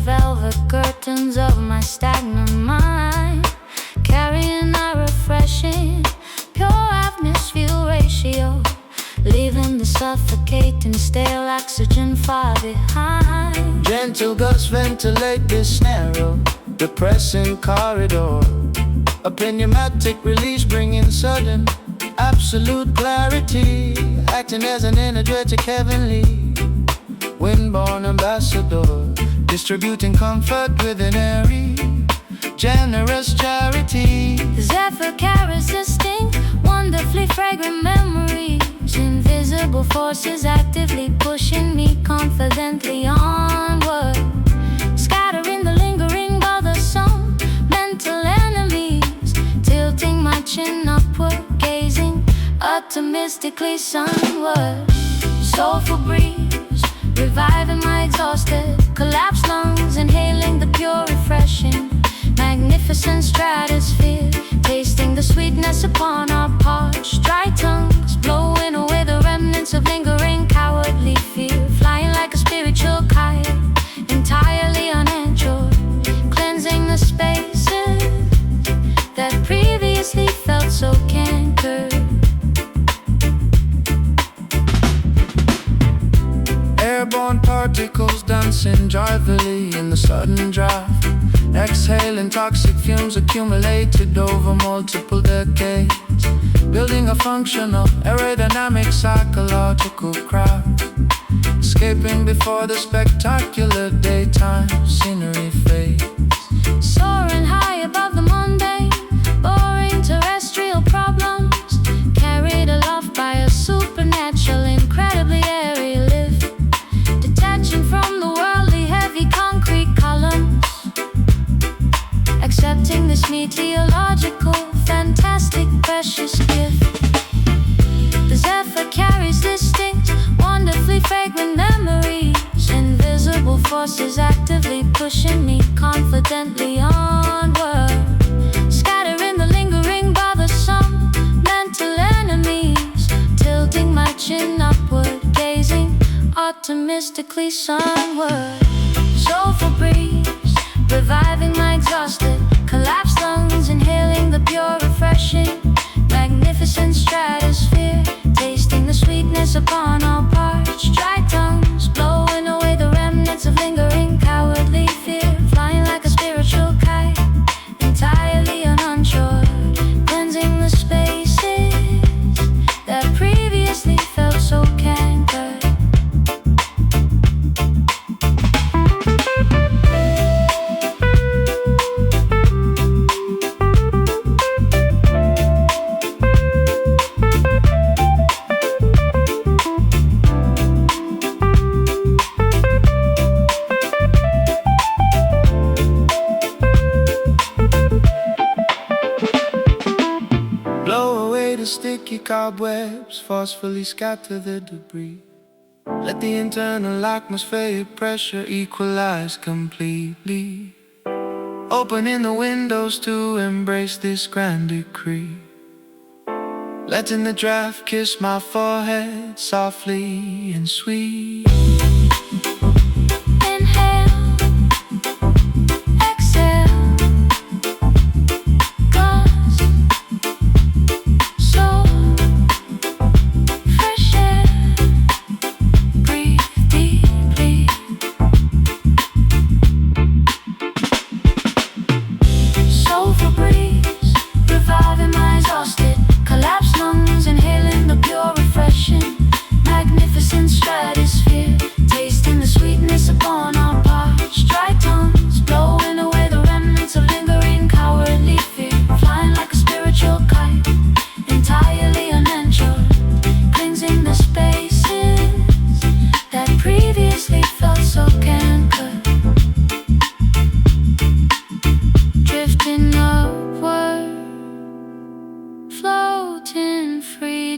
velvet curtains of my stagnant mind, carrying a refreshing, pure atmosphere ratio, leaving the suffocating stale oxygen far behind. Gentle gusts ventilate this narrow, depressing corridor. A pneumatic release bringing sudden, absolute clarity, acting as an energetic heavenly, wind-born ambassador, distributing comfort with an airy, generous charity. The zephyr carries distinct, wonderfully fragrant memories, invisible forces actively pushing me confidently onward, scattering the lingering bothersome mental enemies, tilting my chin upward, gazing optimistically sunward. Soulful breeze, reviving my exhausted, collapsed lungs, inhaling the pure, refreshing, magnificent stratosphere, tasting the sweetness upon our parched, dry tongues, blowing away the remnants of lingering cowardly fear, flying like a spiritual kite, entirely uninjured, cleansing the spaces that previously felt so cankered. Airborne particles dancing joyfully in the sudden draft, exhaling toxic fumes accumulated over multiple decades, building a functional, aerodynamic, psychological craft, escaping before the spectacular daytime scenery fades. Soaring high above the mundane, boring terrestrial problems, carried aloft by a supernatural, incredibly airy lift, detaching from the worldly heavy concrete columns, accepting this meteorological, fantastic, precious gift. The zephyr carries distinct, wonderfully fragrant memories, invisible forces actively pushing me confidently onward, scattering the lingering bothersome mental enemies, tilting my chin upward, gazing optimistically sunward. Soulful breeze, reviving my exhausted, collapsed lungs, inhaling the pure, refreshing, magnificent stratosphere, tasting the sweetness upon all parched, dry tongues, blowing away the remnants of lingering cowardly fear, flying like a spiritual kite, entirely uninsured, cleansing the spaces that previously felt so cankered. Sticky cobwebs forcefully scatter the debris. Let the internal atmospheric pressure equalize completely, opening the windows to embrace this grand decree, letting the draft kiss my forehead softly and sweet.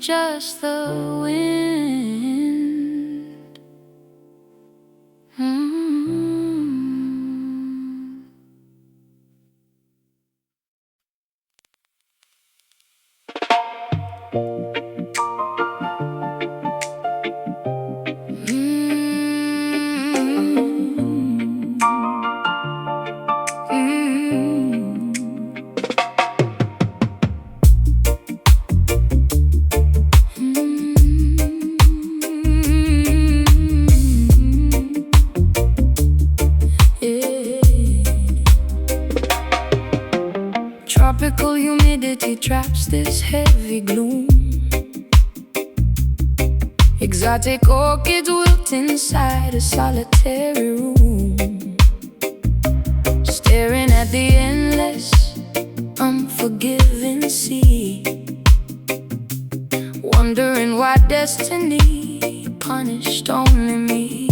Just the wind. Infinity traps this heavy gloom. Exotic orchids wilt inside a solitary room, staring at the endless, unforgiving sea, wondering why destiny punished only me.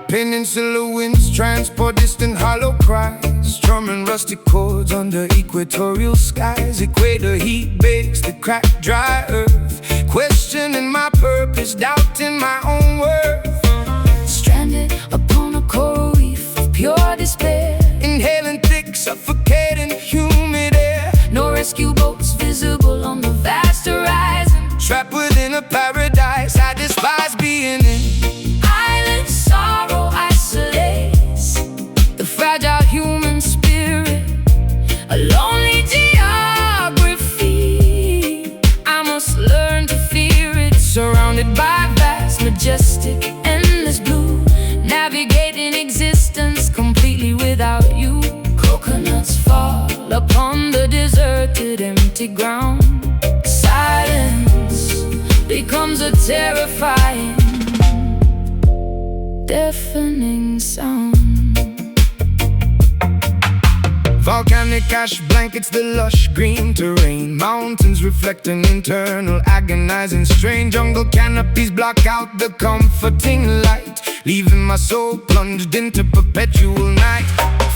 Peninsula winds transport distant hollow cries, strumming rusty chords under equatorial skies. Equator heat bakes the cracked dry earth, questioning my purpose, doubting my own worth. Stranded upon a coral reef of pure despair, inhaling thick, suffocating, humid air. no rescue boats visible on the vast horizon. Trapped within a paradise I despise being in. Island sorrow isolates the fragile human spirit, a lonely geography. I must learn to fear it, surrounded by vast, majestic, endless blue, navigating existence completely without you. Coconuts fall upon the deserted, empty ground. Silence becomes a terrifying, deafening sound. Volcanic ash blankets the lush green terrain, mountains reflecting internal agonizing strain. Jungle canopies block out the comforting light, leaving my soul plunged into perpetual night.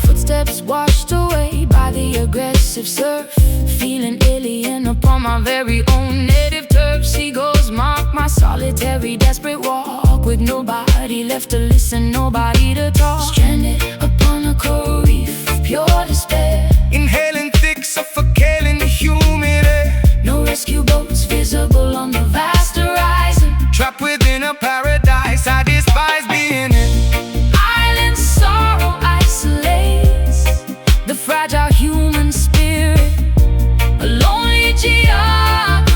Footsteps washed away by the aggressive surf, feeling alien upon my very own native turf. Seagulls mark my solitary, desperate walk, with nobody left to listen, nobody to talk. Stranded upon a coral reef of pure despair, inhaling thick, suffocating, humid air. no rescue boats visible on the vast horizon. Trapped within a paradise I despise being in. Island sorrow isolates the fragile human spirit, a lonely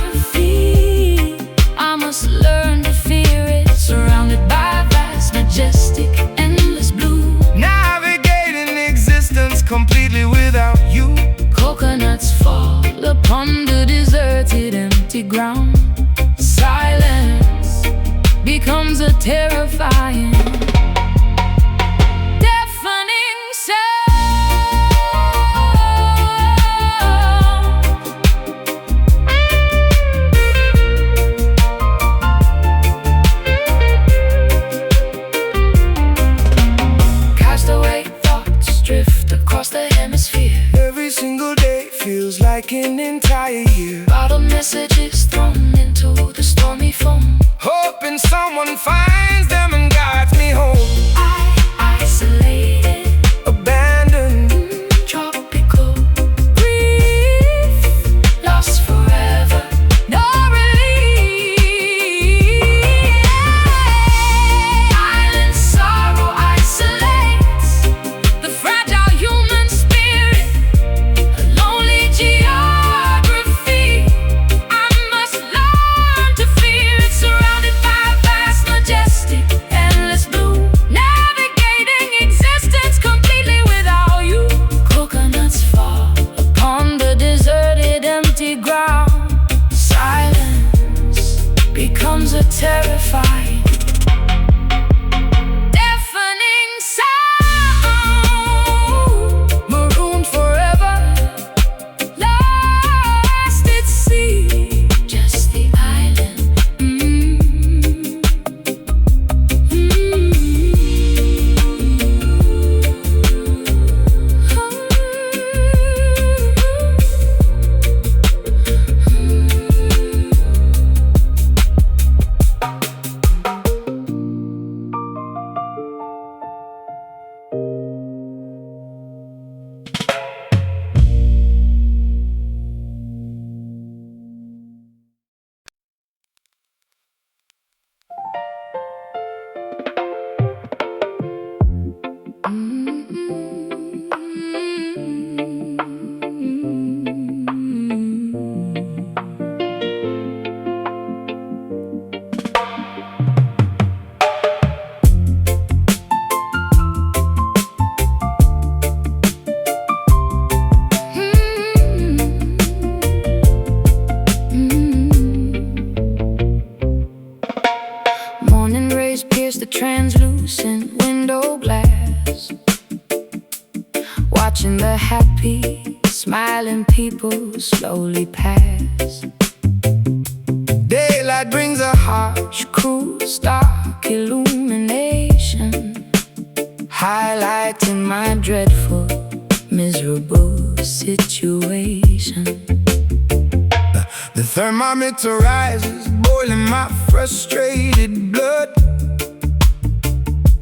geography. I must learn to fear it, surrounded by vast, majestic, endless blue, Navigating existence completely without you. coconuts fall upon the deserted, empty ground. Silence becomes a terrifying, deafening sound. Castaway thoughts drift across the hemisphere, Every single day feels like an entire year. bottled messages thrown into the stormy foam. Hoping someone finds them and guides me home. Isolated, Abandoned, tropical grief, lost forever, no relief. Island sorrow isolates the fragile human spirit, a lonely geography. I must learn to fear it, surrounded by vast, majestic, endless blue, navigating existence completely without you. Coconuts fall upon the deserted, empty ground. Silence becomes a terrifying, deafening sound. Marooned forever, lost at sea, just the island. watching the happy, smiling people slowly pass. Daylight brings a harsh, Cruel, stark illumination, highlighting my dreadful, miserable situation. The thermometer rises, boiling my frustrated blood,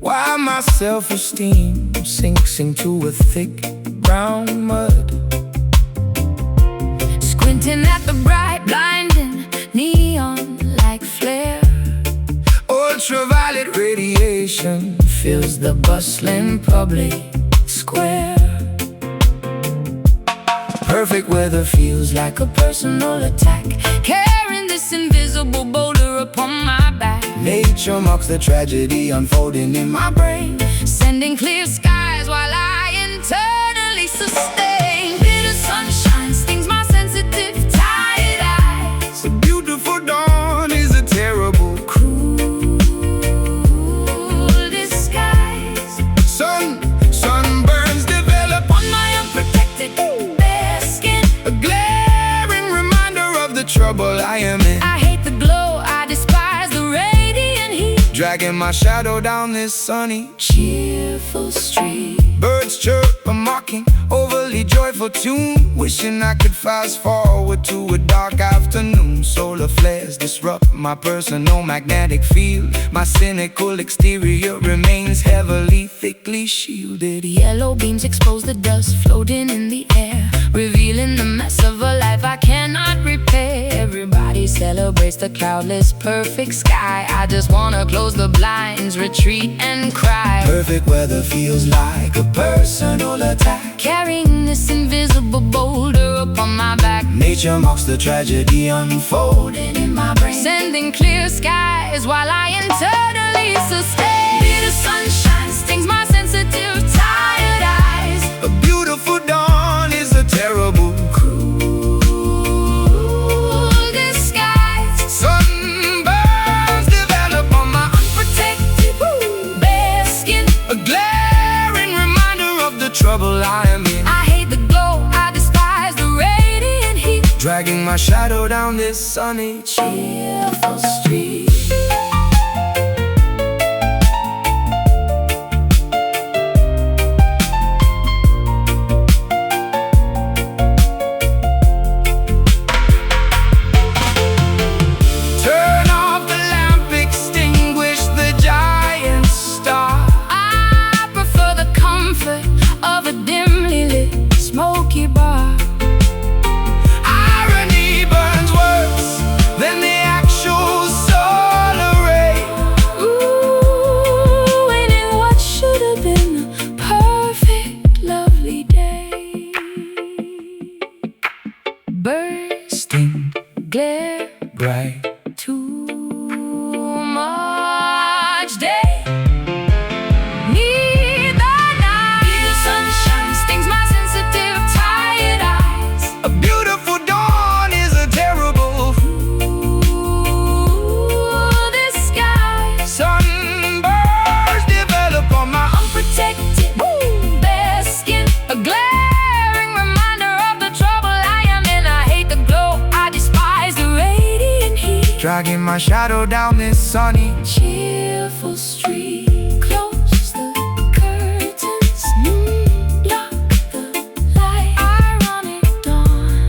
while my self-esteem sinks into a thick brown mud. Squinting at the bright, blinding neon-like flare, ultraviolet radiation fills the bustling public square. Perfect weather feels like A personal attack, carrying this invisible boulder upon my back. nature mocks the tragedy unfolding in my brain. Sending clear skies while I internally sustain. Bitter sunshine stings my sensitive, tired eyes. A beautiful dawn is a terrible Cruel disguise. sunburns develop On my unprotected bare skin, a glaring reminder of the trouble I am in. I hate the glow, I despise the radiant heat. Dragging my shadow down this sunny, Cheerful street, birds chirp a mocking, overly joyful tune, wishing I could fast forward to a dark afternoon. Solar flares disrupt my personal magnetic field. My cynical exterior remains heavily, thickly shielded. yellow beams expose the dust floating in the air, revealing the mess of a life I cannot repair. Everybody celebrates the cloudless, perfect sky. I just wanna close the blinds, retreat and cry. Perfect weather feels like a personal attack. Carrying this invisible boulder upon my back, Nature mocks the tragedy unfolding in my brain. sending clear skies while I internally sustain. Bitter sunshine stings my sensitive, tired eyes. A beautiful dawn is a terrible Cruel disguise. sunburns develop on my Unprotected, bare skin, a glaring reminder of the trouble I am in. I hate the glow, I despise the radiant heat. Dragging my shadow down this sunny Cheerful street. Turn off the lamp, extinguish the giant star. I prefer the comfort of a dimly lit, smoky bar. Irony burns worse than the actual solar ray. Ooh, waiting what should have been a perfect, lovely day. Bursting, glare, Bright too much day. Need the night. The sunshine stings my sensitive, tired eyes. a beautiful dawn is a terrible Ooh, disguise. sunburns develop on my Unprotected, bare skin, a glaring reminder of the trouble I am in. I hate the glow, I despise the radiant heat. dragging my shadow down this sunny Cheerful street, close the curtains, block the light. Ironic dawn.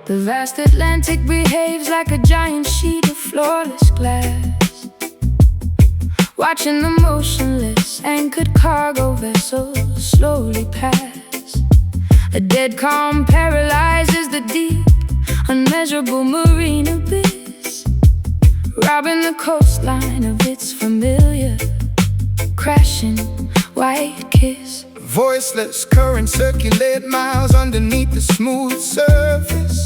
The vast Atlantic behaves like a giant sheet of flawless glass, watching the motionless anchored cargo vessels slowly pass. A dead calm paralyzes the deep, unmeasurable marine abyss, robbing the coastline of its familiar crash flashing white kiss. Voiceless currents circulate miles underneath the smooth surface.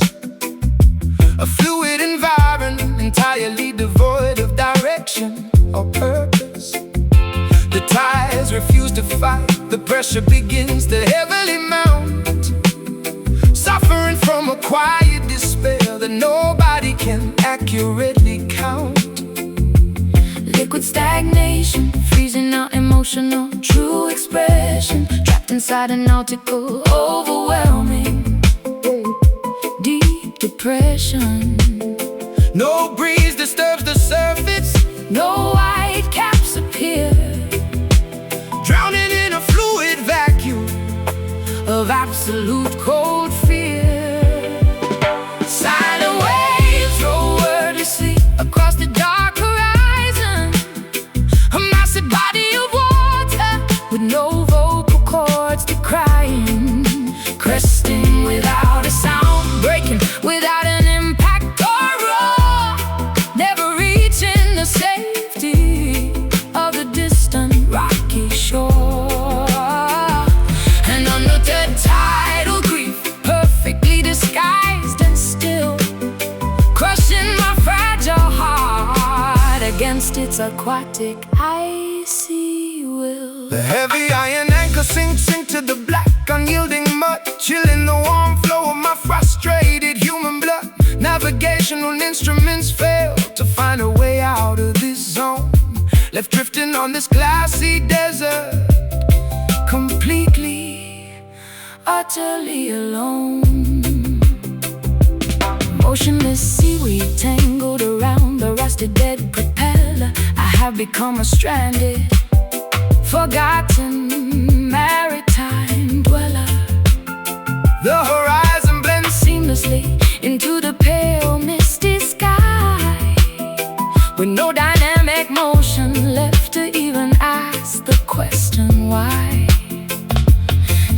A fluid environment entirely devoid of direction or purpose. The tides refuse to fight, the pressure begins to heavily mount. Suffering from a quiet despair that nobody can accurately count. Liquid stagnation, freezing out emotional true expression. Trapped inside a nautical, overwhelming deep depression. No breeze disturbs the surface, no white caps appear, drowning in a fluid vacuum of absolute cold fear. Silent waves roll wordlessly across the dark horizon. A massive body of water with no vocal cords to crying, cresting without a sound, breaking without an impact or roar, never reaching the safety of the distant rocky shore. And under the tidal grief, perfectly disguised and still, crushing my fragile heart against its aquatic icy will. The heavy iron anchor sinks into the black unyielding mud, chilling the warm flow of my frustrated human blood. Navigational instruments fail to find a way out of this zone, left drifting on this glassy desert, completely, Utterly alone. Motionless seaweed tangled around the rusted dead propeller. I have become a stranded, forgotten maritime dweller. the horizon blends Seamlessly into the pale misty sky, with no dynamic motion left to even ask the question why.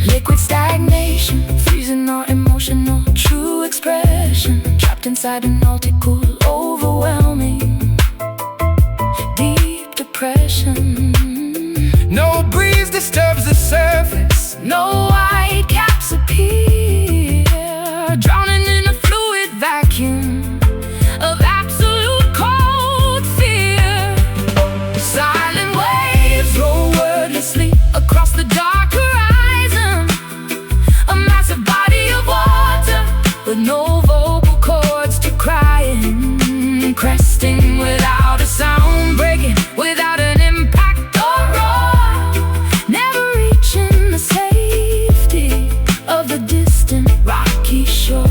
Liquid stagnation, freezing our emotional true expression. Trapped inside a nautical, overwhelming deep depression. no breeze disturbs the surface, No white caps appear, drowning in a fluid vacuum of absolute cold fear. Silent waves roll wordlessly across the dark horizon. A massive body of water with no vocal cords to crying, cresting without a sound, breaking without an impact or roar, never reaching the safety of the distant rocky shore.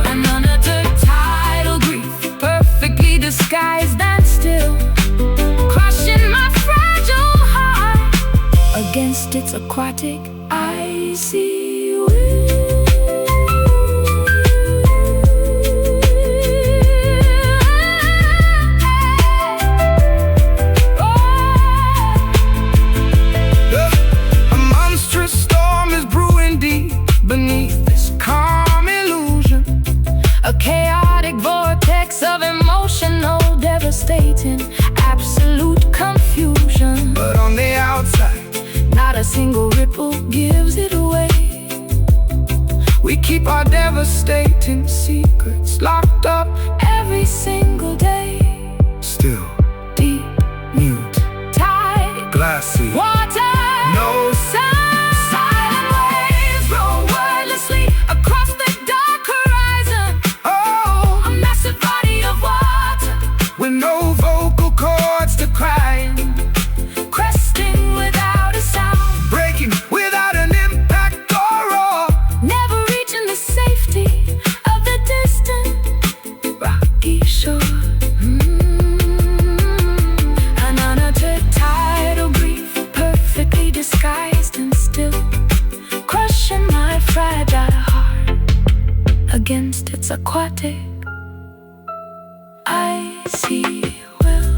And under the tidal grief, perfectly disguised and still, crushing my fragile heart against its aquatic icy will. a monstrous storm is brewing deep beneath this calm illusion. A chaotic vortex of emotional devastating, absolute confusion. But on the outside, Not a single ripple gives it away. we keep our devastating secrets locked up, Every single day, still deep mute, tide, glassy, water, no sound. Silent waves roll wordlessly across the dark horizon. oh, A massive body of water, with no vocal cords to crying, cresting without a sound, breaking without an impact or roar. never reaching the safety of the distant rocky shore. And under the tidal grief, perfectly disguised and still, crushing my fragile heart against its aquatic icy will.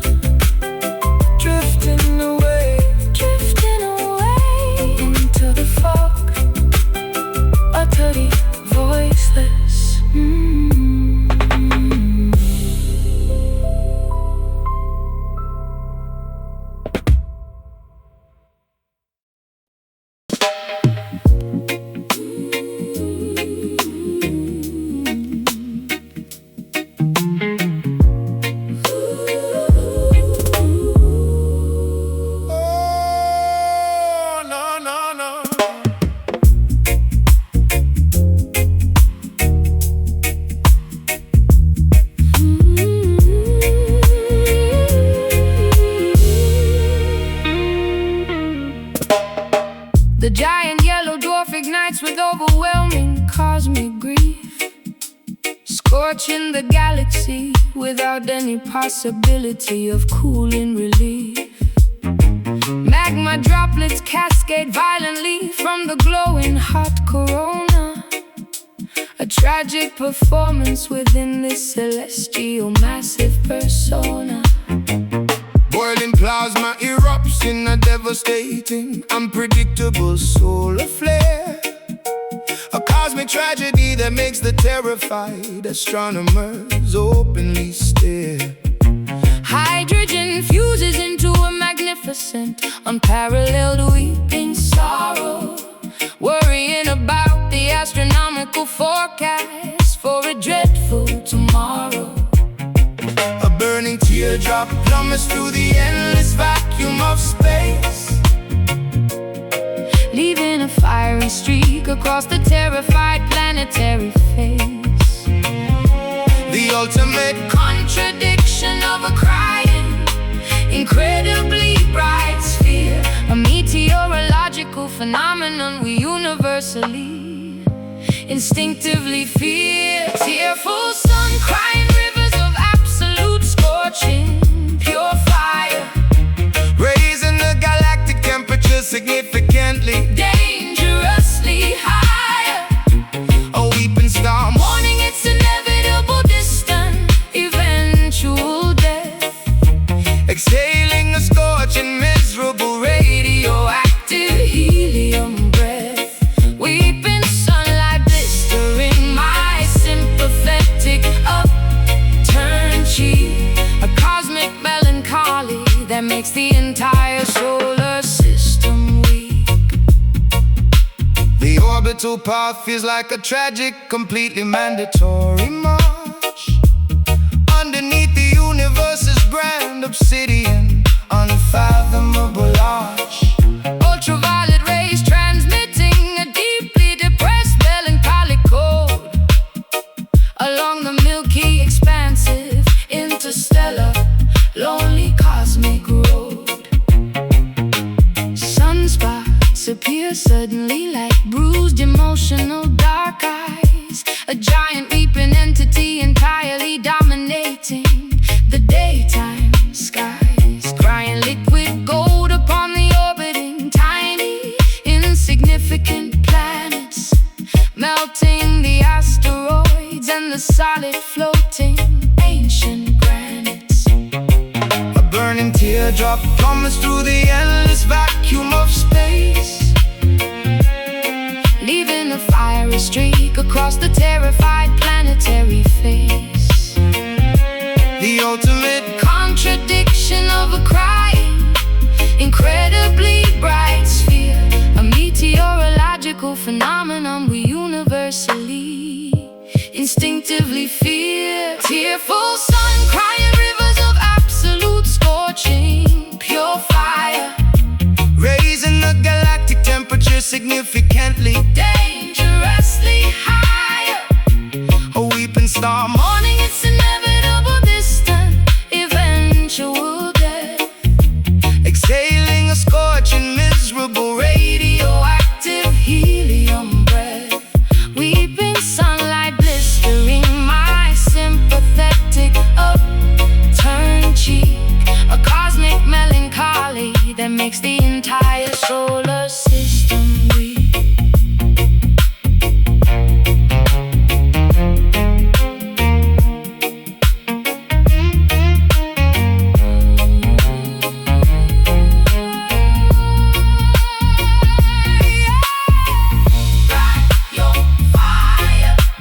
any possibility of cooling relief. Magma droplets cascade violently from the glowing hot corona. A tragic performance within this celestial massive persona. Boiling plasma erupts in a devastating, unpredictable solar flare. A cosmic tragedy that makes the terrified astronomers openly stare. Hydrogen fuses into a magnificent, unparalleled weeping sorrow, worrying about the astronomical forecast for a dreadful tomorrow. A burning teardrop plummets through the endless vacuum of space, leaving a fiery streak across the terrified planetary face. the ultimate Contradiction of a crying, incredibly bright sphere. A meteorological phenomenon we universally, instinctively fear. Tearful sun, crying rivers of absolute scorching, pure fire, raising the galactic temperature significantly, dangerously higher. a weeping storm Warning its inevitable, distant, eventual death. exhaling a scorching, miserable Radioactive helium breath. Weeping sunlight blistering my sympathetic upturned cheek. A cosmic melancholy that makes the entire solar system weak. The orbital path feels like a tragic, completely mandatory march underneath the universe's grand obsidian, unfathomable arch. Ultraviolet rays transmitting a deeply depressed melancholic code along the milky, expansive, interstellar, lonely cosmic road. Sunspots appear suddenly like bruised, emotional dark eyes. A giant weeping entity entirely dominating the daytime skies, crying liquid gold upon the orbiting tiny, insignificant planets, melting the asteroids and the solid floating ancient granites. A burning teardrop plummets through the endless vacuum of space, Leaving a fiery streak across the terrified planetary face. the ultimate Contradiction of a crying, incredibly bright sphere. A meteorological phenomenon we universally, instinctively fear. Tearful sun, crying rivers of absolute scorching, pure fire, raising the galactic temperature significantly, dangerously higher. a weeping storm Warning its inevitable, distant, eventual death. exhaling a scorching, miserable Radioactive helium breath. Weeping sunlight blistering my sympathetic upturned cheek. A cosmic melancholy that makes the entire solar system weak.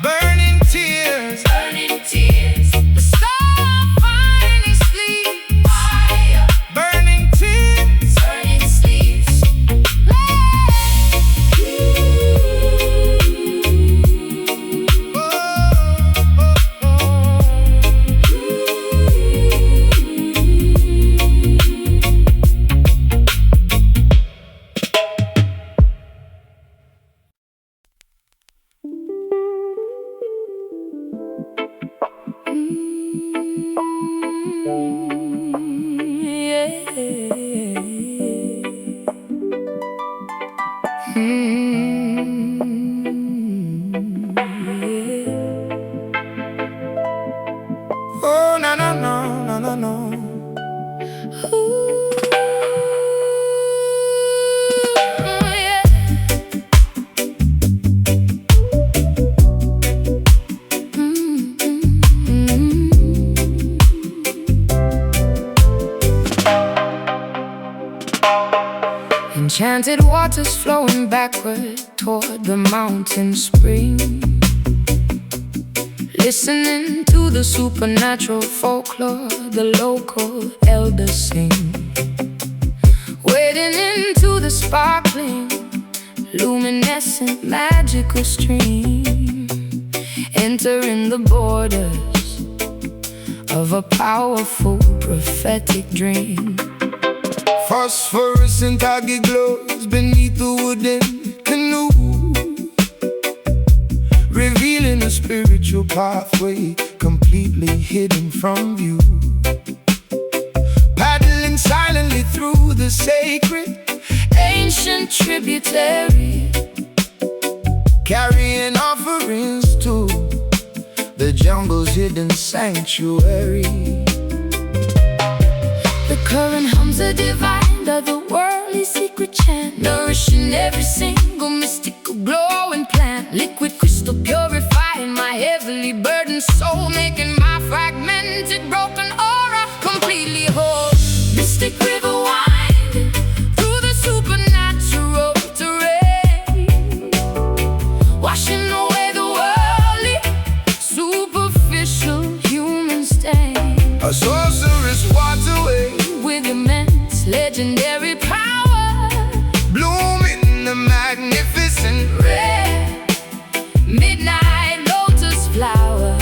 burning tears. Burning tears, the star finally sleeps. Fire, Burning tears, burning sleep. Enchanted waters flowing backward toward the mountain spring. Listening to the supernatural folklore the local elders sing. Wading into the sparkling, luminescent, magical stream. Entering the borders of a powerful prophetic dream. Phosphorescent algae glows beneath the wooden canoe, revealing a spiritual pathway completely hidden from view. Paddling silently through the sacred Ancient tributary, carrying offerings to the jungle's hidden sanctuary. the current hums a divine, otherworldly secret chant, nourishing every single mystical glowing plant. Liquid crystal purifying my heavily burdened soul, making my fragmented broken aura completely whole. Mystic river winding through the supernatural terrain, washing away the worldly, superficial human stain. A sorceress waterway With immense legendary power, blooming the magnificent red midnight lotus flower.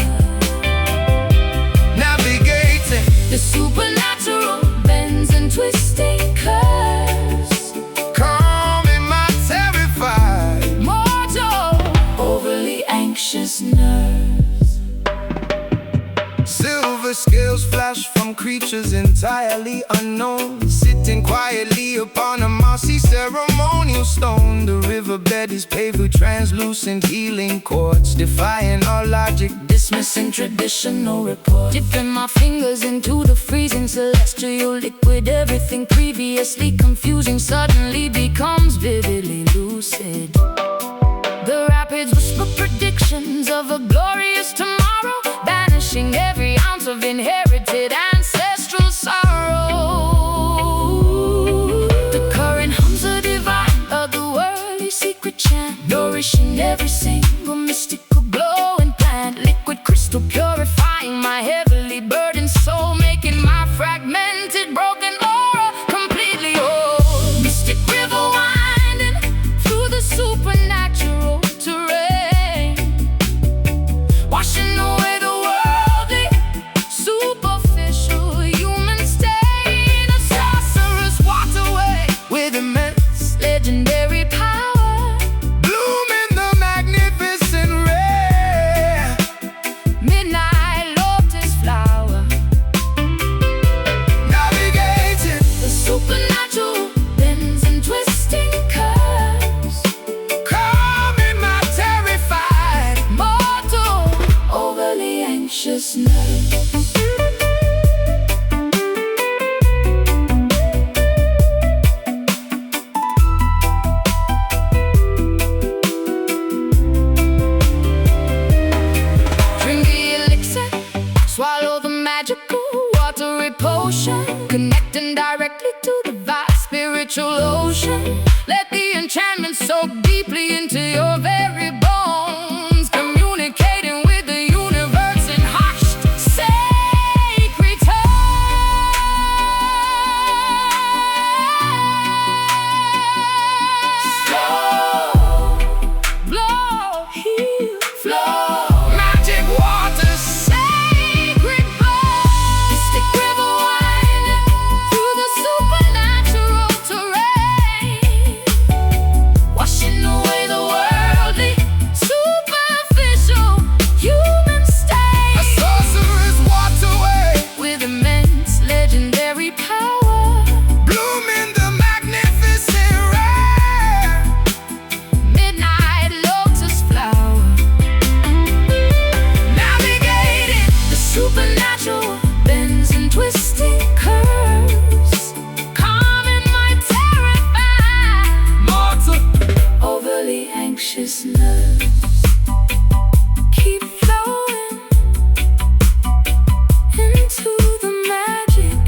navigating The supernatural bends and twisting curves, calming my terrified mortal, overly anxious nerves. silver scales flash from creatures entirely unknown, sitting quietly upon a mossy ceremonial stone. The riverbed is paved with translucent healing quartz, defying all logic, Dismissing traditional report, dipping my fingers into the freezing celestial liquid. Everything previously confusing suddenly becomes vividly lucid. The rapids whisper predictions of a glorious tomorrow, banishing every ounce of inherited ancestral sorrow. The current hums a divine, otherworldly secret chant, nourishing every single mystical glowing plant. Liquid crystal purifying my heavily burdened soul, making my fragmented broken aura completely whole. Mystic river winding through the supernatural terrain, washing away the worldly, superficial human stain. A sorcerer's waterway with immense legendary power, blooming the magnificent rare midnight lotus flower. navigating The supernatural bends and twisting curves, calming my terrified mortal, overly anxious nerves. Drink the elixir, swallow the magical watery potion, connecting directly to the vast spiritual ocean. Let the enchantment soak deeply into your very bones, communicating with the universe in hushed, sacred tones. Flow, blow, heal, flow. magic waters Sacred blood, mystic river winding through the supernatural terrain, washing away the worldly, superficial human stain. a sorcerer's waterway With immense legendary power, blooming the magnificent rare midnight lotus flower, navigating the supernatural bends and twisting curves, calming my terrified, mortal overly anxious nerves. Keep flowing into the magic,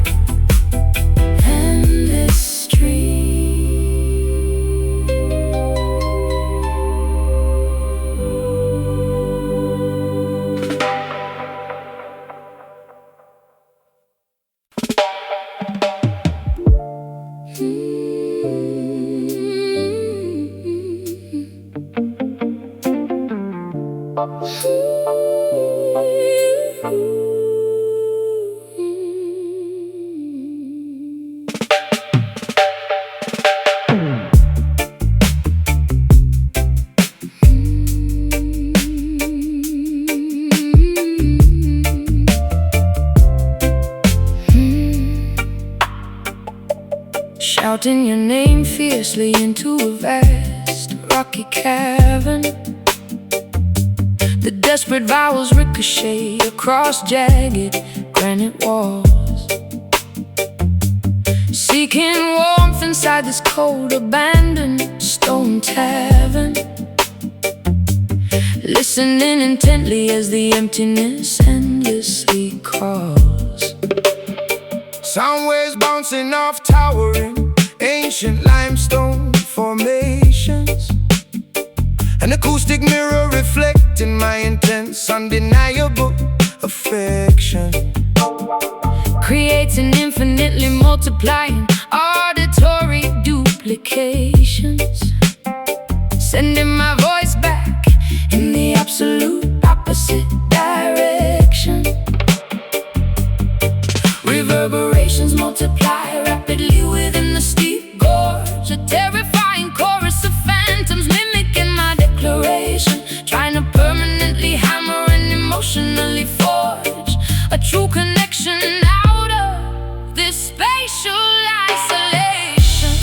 Shouting your name fiercely into a vast rocky cavern. The desperate vowels ricochet across jagged granite walls, seeking warmth inside this cold abandoned stone tavern, listening intently as the emptiness endlessly calls. Sound waves bouncing off towering ancient limestone formations, an acoustic mirror reflecting my intense, undeniable affection. Creates an infinitely multiplying auditory duplications, sending my voice back in the absolute opposite direction. Reverberations multiply rapidly within the steep gorge, a terrifying chorus of phantoms mimicking my declaration, trying to permanently hammer and emotionally forge a true connection out of this spatial isolation.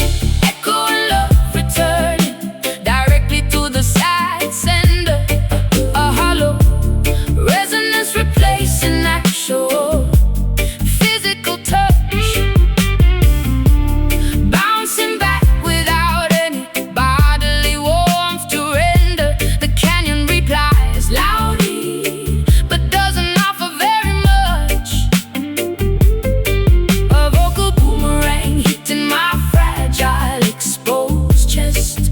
Echo and love returning directly to the sad sender, a hollow resonance replacing actual physical touch, bouncing back without any bodily warmth to render. The canyon replies loudly, but doesn't offer very much. A vocal boomerang hitting my fragile, exposed chest,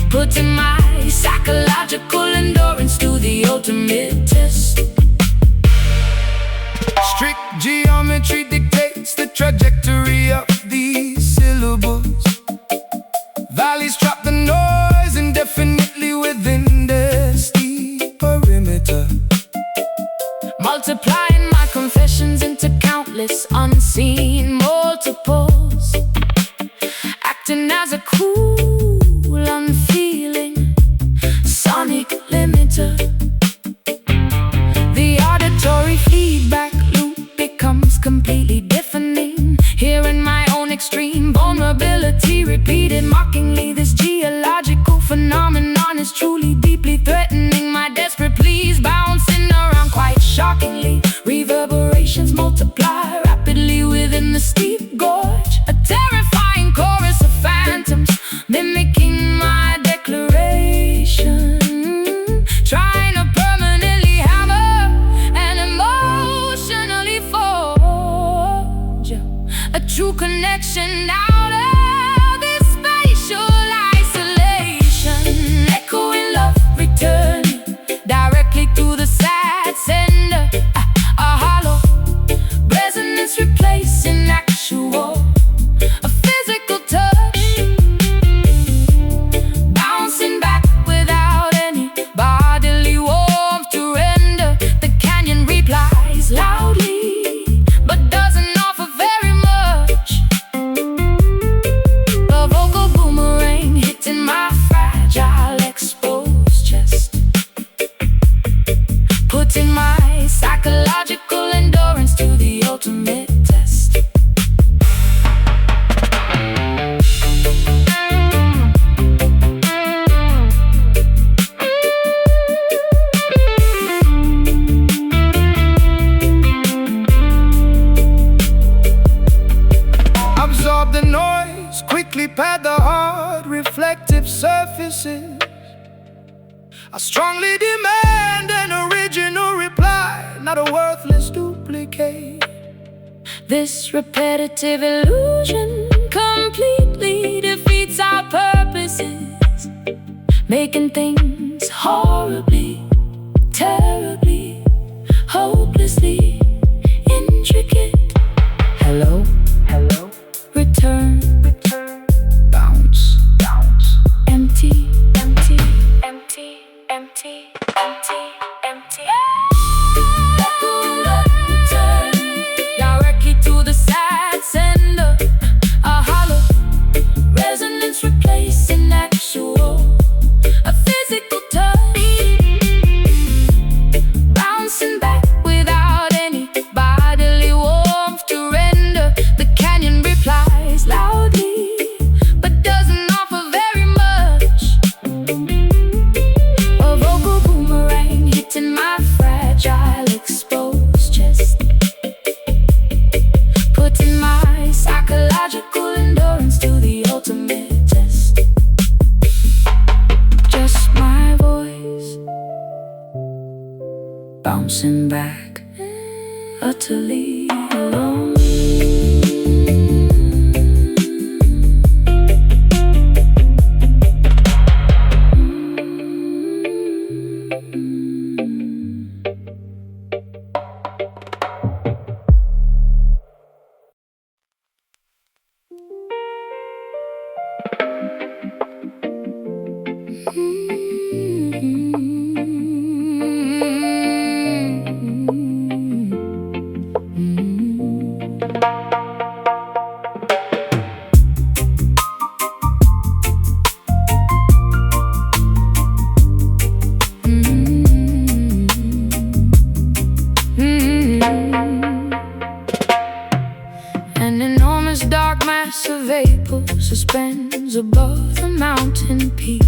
putting my psychological endurance to the ultimate test. Strict geometry dictates the trajectory of these syllables. Valleys trap the noise indefinitely within their steep perimeter, Multiplying my confessions into countless unseen multiples, acting as a cool, unfeeling sonic limiter. The auditory feedback loop becomes completely deafening, hearing my own extreme vulnerability repeated mockingly. This geological phenomenon is truly deeply threatening my desperate pleas, bouncing around quite shockingly. Reverberations multiply rapidly within the steep gorge, a terrifying chorus of phantoms mimicking my declaration, trying to permanently hammer and emotionally forge a true connection out of this spatial isolation. Echoing love returning directly to the sad sender, a hollow resonance replacing actual, a physical touch, bouncing back without any bodily warmth to render. The canyon replies loudly, but doesn't offer very much. A vocal boomerang hitting my fragile, exposed chest, putting my psychological endurance to the ultimate test. absorb the noise, quickly pad the hard reflective surfaces. I strongly demand an original reply, not a worthless duplicate. This repetitive illusion completely defeats our purposes, making things horribly, terribly, hopelessly intricate. Hello, hello, return, bounce, empty, empty, empty, empty. tossing back, utterly alone. An enormous dark mass of vapor suspends above the mountain peak.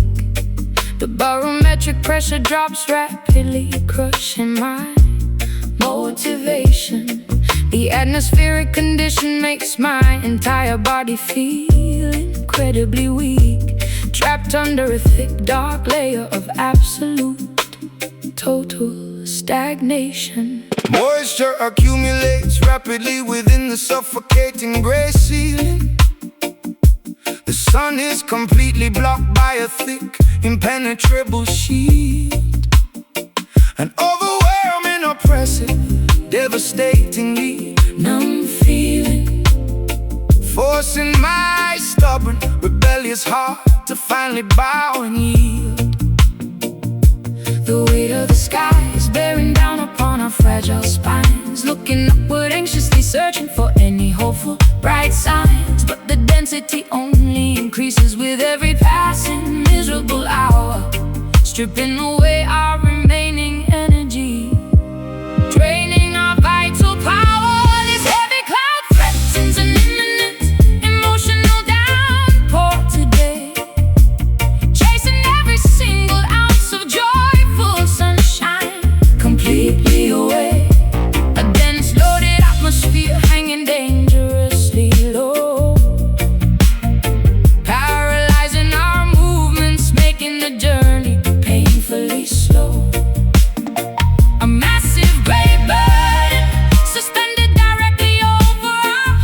The barometric pressure drops rapidly, crushing my motivation. The atmospheric condition makes my entire body feel incredibly weak, trapped under a thick, dark layer of absolute, total stagnation. Moisture accumulates rapidly within the suffocating gray ceiling. The sun is completely blocked by a thick, impenetrable shield. An overwhelming, oppressive, devastatingly numb feeling, forcing my stubborn, rebellious heart to finally bow and yield. the weight of the sky is bearing down upon our fragile spines, looking upward anxiously, searching for any hopeful, bright signs. But the density only increases with every passing miserable hour, stripping away our remaining energy, draining our vital power. This heavy cloud threatens an imminent emotional downpour today, chasing every single ounce of joyful sunshine completely away. A dense, loaded atmosphere hanging dangerously low, paralyzing our movements, making the journey painfully slow. A massive gray burden suspended directly over our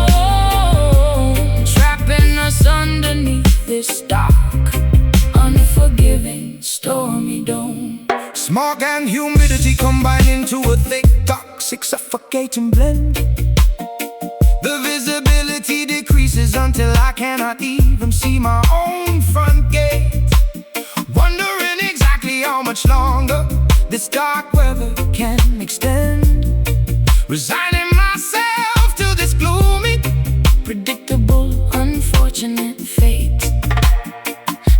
home, trapping us underneath this dark, unforgiving, stormy dome. Smog and humidity combine into a thick, toxic, suffocating blend. The visibility decreases until I cannot even see my own front gate, wondering exactly how much longer this dark weather can extend. Resigning myself to this gloomy, Predictable, unfortunate fate.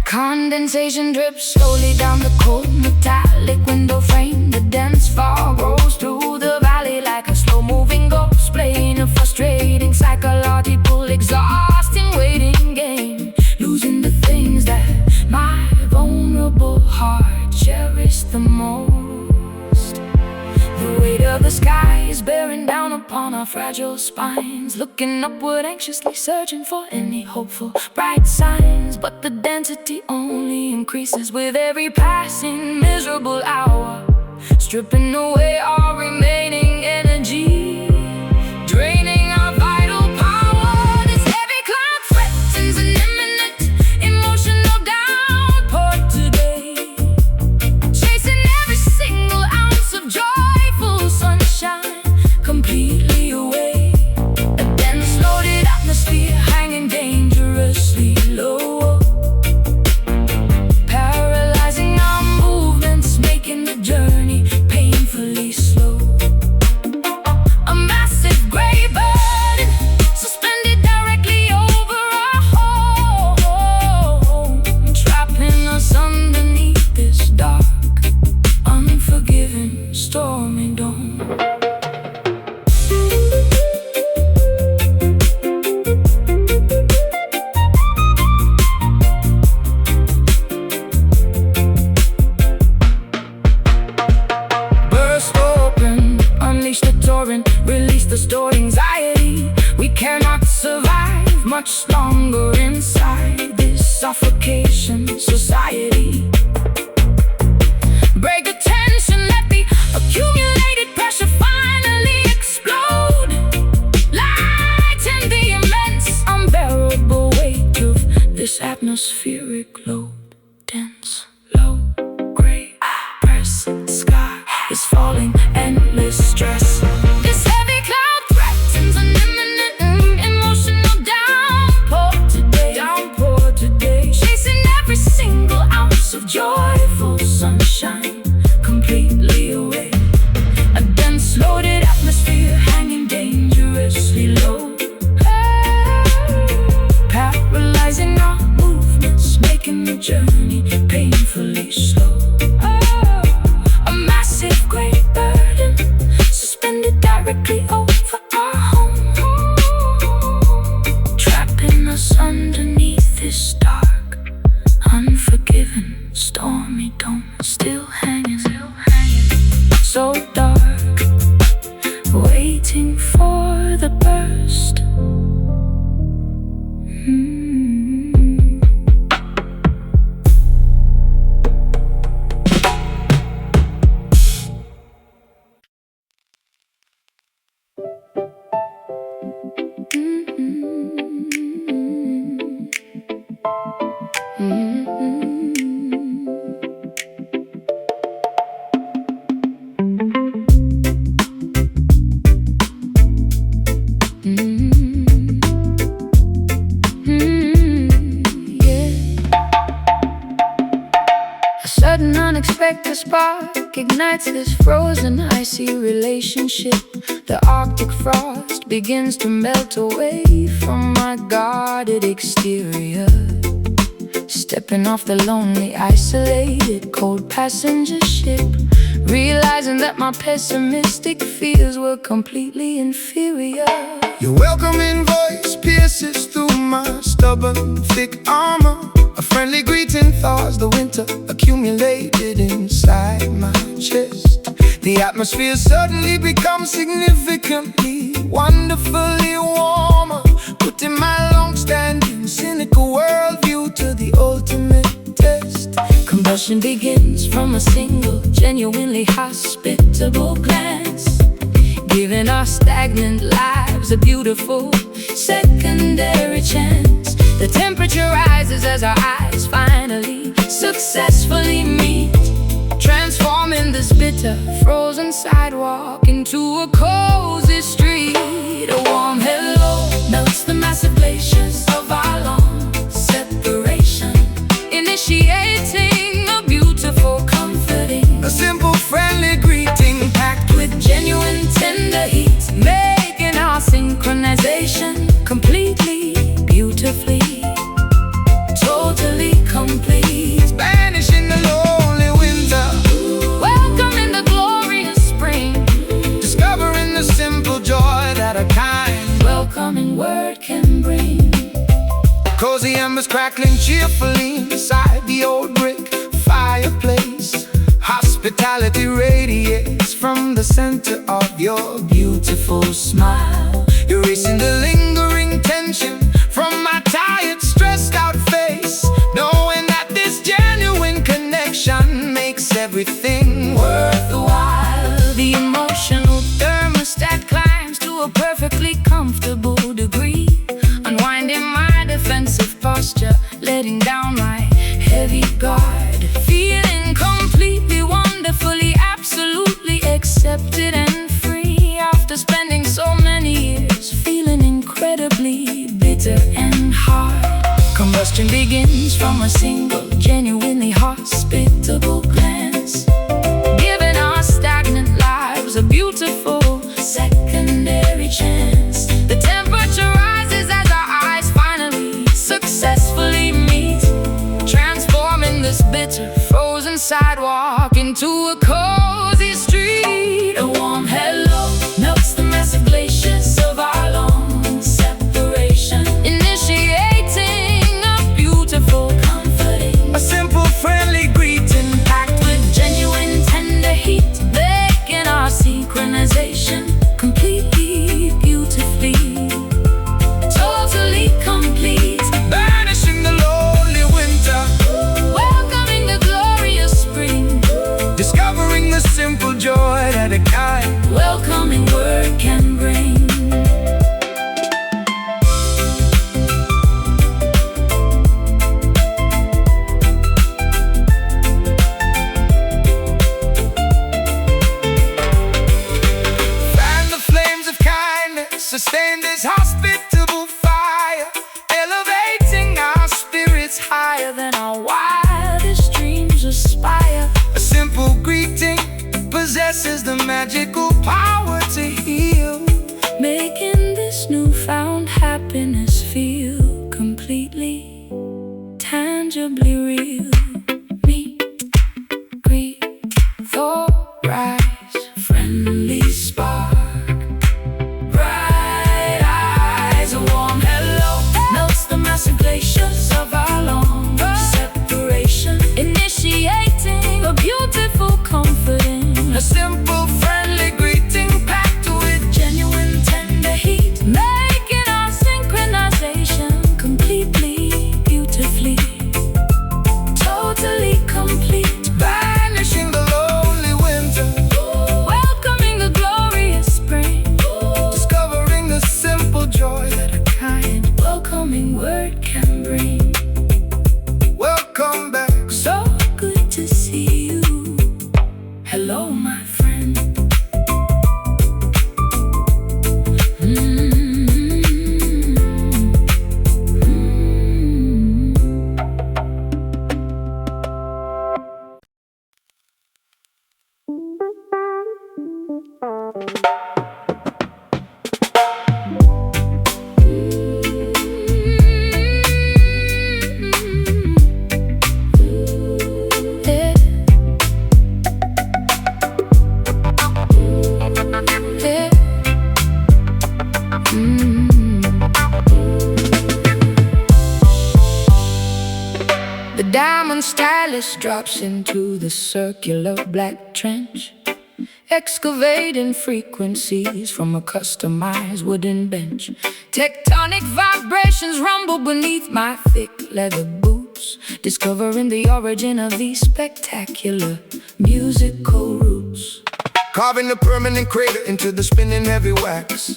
Condensation drips slowly down the cold metallic window frame. The dense fog rolls through the valley like a slow-moving ghost, playing a frustrating, psychological, exhausting waiting game, losing the things that my vulnerable heart cherished the most. The weight of the sky is bearing down upon our fragile spines, looking upward anxiously, searching for any hopeful, bright signs. But the density only increases with every passing miserable hour, stripping away our remaining energy, draining our vital power. This heavy cloud threatens an imminent emotional downpour today, chasing every single ounce of joyful sunshine completely away. A dense, loaded atmosphere hanging dangerously low, paralyzing our movements, making the journey painfully slow. A massive gray burden suspended directly over our home, trapping us underneath this dark, unforgiving, stormy dome. Burst open, unleash the torrent, release the stored anxiety. We cannot survive much longer inside this suffocation society. Break the tension, let the accumulation this atmospheric load. Dense, low, gray, press, sky is falling, endless stress. This heavy cloud threatens an imminent emotional downpour today, chasing every single ounce of joyful sunshine completely away. A dense, loaded atmosphere hanging dangerously low, paralyzing our movements, making the journey painfully slow. A massive gray burden suspended directly over our home, trapping us underneath this dark, unforgiving, stormy dome. Still hanging, so dark, waiting for the burst. Sudden unexpected spark ignites this frozen icy relationship. The Arctic frost begins to melt away from my guarded exterior. Stepping off the lonely, isolated, cold passenger ship, realizing that my pessimistic fears were completely inferior. Your welcoming voice pierces through my stubborn, thick armor. A friendly greeting thaws the winter accumulated inside my chest. The atmosphere suddenly becomes significantly, wonderfully warmer, putting my long-standing cynical worldview to the ultimate test. Combustion begins from a single, genuinely hospitable glance, giving our stagnant lives a beautiful secondary chance. The temperature rises as our eyes finally successfully meet, transforming this bitter, frozen sidewalk into a cozy street. A warm hello melts the massive glaciers of our long separation, initiating a beautiful, comforting, A simple, friendly greeting packed with genuine tender heat, making our synchronization completely, beautifully, totally complete. banishing the lonely winter, Welcoming the glorious spring, discovering the simple joy that a kind, welcoming word can bring. cozy embers crackling cheerfully inside the old brick fireplace. Hospitality radiates from the center of your beautiful smile, erasing the lingering tension from my tired, stressed out face, knowing that this genuine connection makes everything worth the while. The emotional thermostat climbs to a perfectly comfortable degree, unwinding my defensive posture, letting down my heavy guard, feeling completely, wonderfully, absolutely accepted and free. After spending so many years feeling incredibly bitter and hard, combustion begins from a single, genuinely hospitable glance, giving our stagnant lives a beautiful secondary chance. The temperature rises as our eyes finally successfully meet, transforming this bitter, frozen sidewalk into a cozy street. A warm hello melts the massive glaciers of our long separation, initiating a beautiful, comforting, A simple, friendly greeting packed with genuine tender heat, making our synchronization completely, beautifully, totally complete. banishing the lonely winter, Welcoming the glorious spring, discovering in this hospitable fire, elevating our spirits higher than our wildest dreams aspire. A simple greeting possesses the magical power to heal, making this newfound happiness feel completely, tangibly real. Meet, greet, thaw, rise, friendly spark, bright eyes, a warm hello melts the massive glaciers of our long separation, initiating a beautiful comforting, a simple friendly greeting packed with genuine tender heat, making our synchronization completely, beautifully, totally complete, banishing the lonely winter, welcoming the glorious spring, discovering the simple joy that a kind welcoming word can bring. welcome back. So good to see you. Hello, my friend. The diamond stylus drops into the circular black trench, excavating frequencies from a customized wooden bench. Tectonic vibrations rumble beneath my thick leather boots, discovering the origin of these spectacular musical roots. Carving a permanent crater into the spinning heavy wax,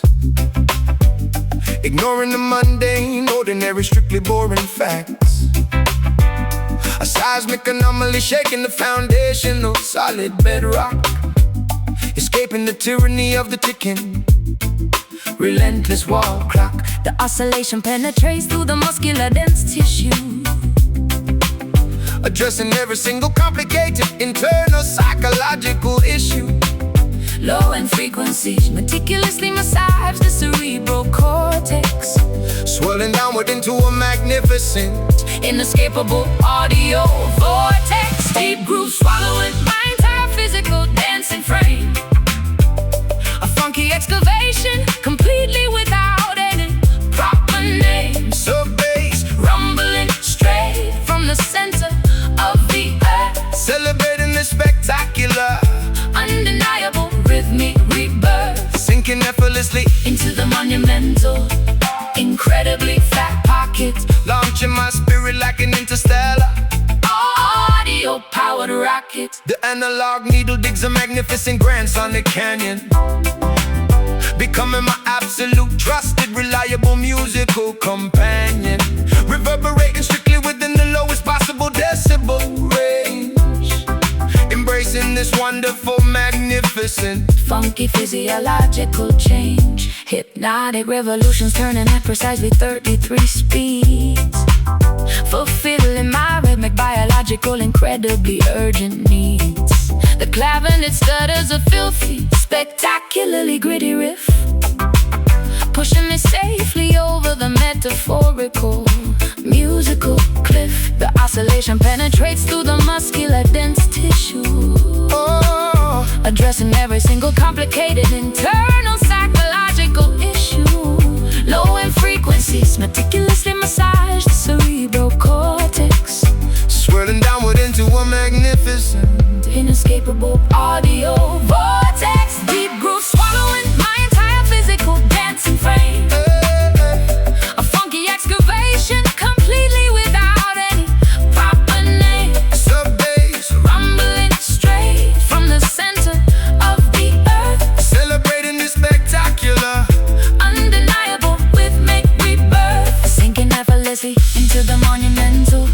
ignoring the mundane, ordinary, strictly boring facts. A seismic anomaly shaking the foundational solid bedrock, escaping the tyranny of the ticking, relentless wall clock. The oscillation penetrates through the muscular dense tissue, addressing every single complicated internal psychological issue. low-end frequencies meticulously massage the cerebral cortex, swirling downward into a magnificent, inescapable audio vortex. Deep groove swallowing my entire physical dancing frame, a funky excavation completely without any proper name. sub-bass, Rumbling straight from the center of the earth, celebrating the spectacular, undeniable rhythmic rebirth, sinking effortlessly into the monumental, incredibly fat pocket, launching my spirit like an interstellar audio-powered rocket. The analog needle digs a magnificent grand sonic canyon, becoming my absolute trusted, reliable musical companion, reverberating strictly within the lowest possible decibel range, embracing this wonderful, magnificent, Funky physiological change, hypnotic revolutions turning at precisely 33 speeds, fulfilling my rhythmic, biological, incredibly urgent needs. The clavinet stutters a filthy, spectacularly gritty riff, pushing me safely over the metaphorical, musical cliff. The oscillation penetrates through the muscular dense tissue, addressing every single complicated internal psychological issue. Low-end frequencies meticulously massage the cerebral cortex, swirling downward into a magnificent, inescapable audio vortex. Deep groove swallowing my entire physical dancing frame, a funky excavation completely without any proper name. sub-bass, Rumbling straight from the center of the earth, celebrating the spectacular, undeniable rhythmic rebirth, sinking effortlessly into the monumental,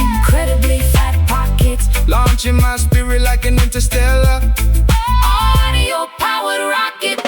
incredibly fat pocket, launching my spirit like an interstellar audio-powered rocket.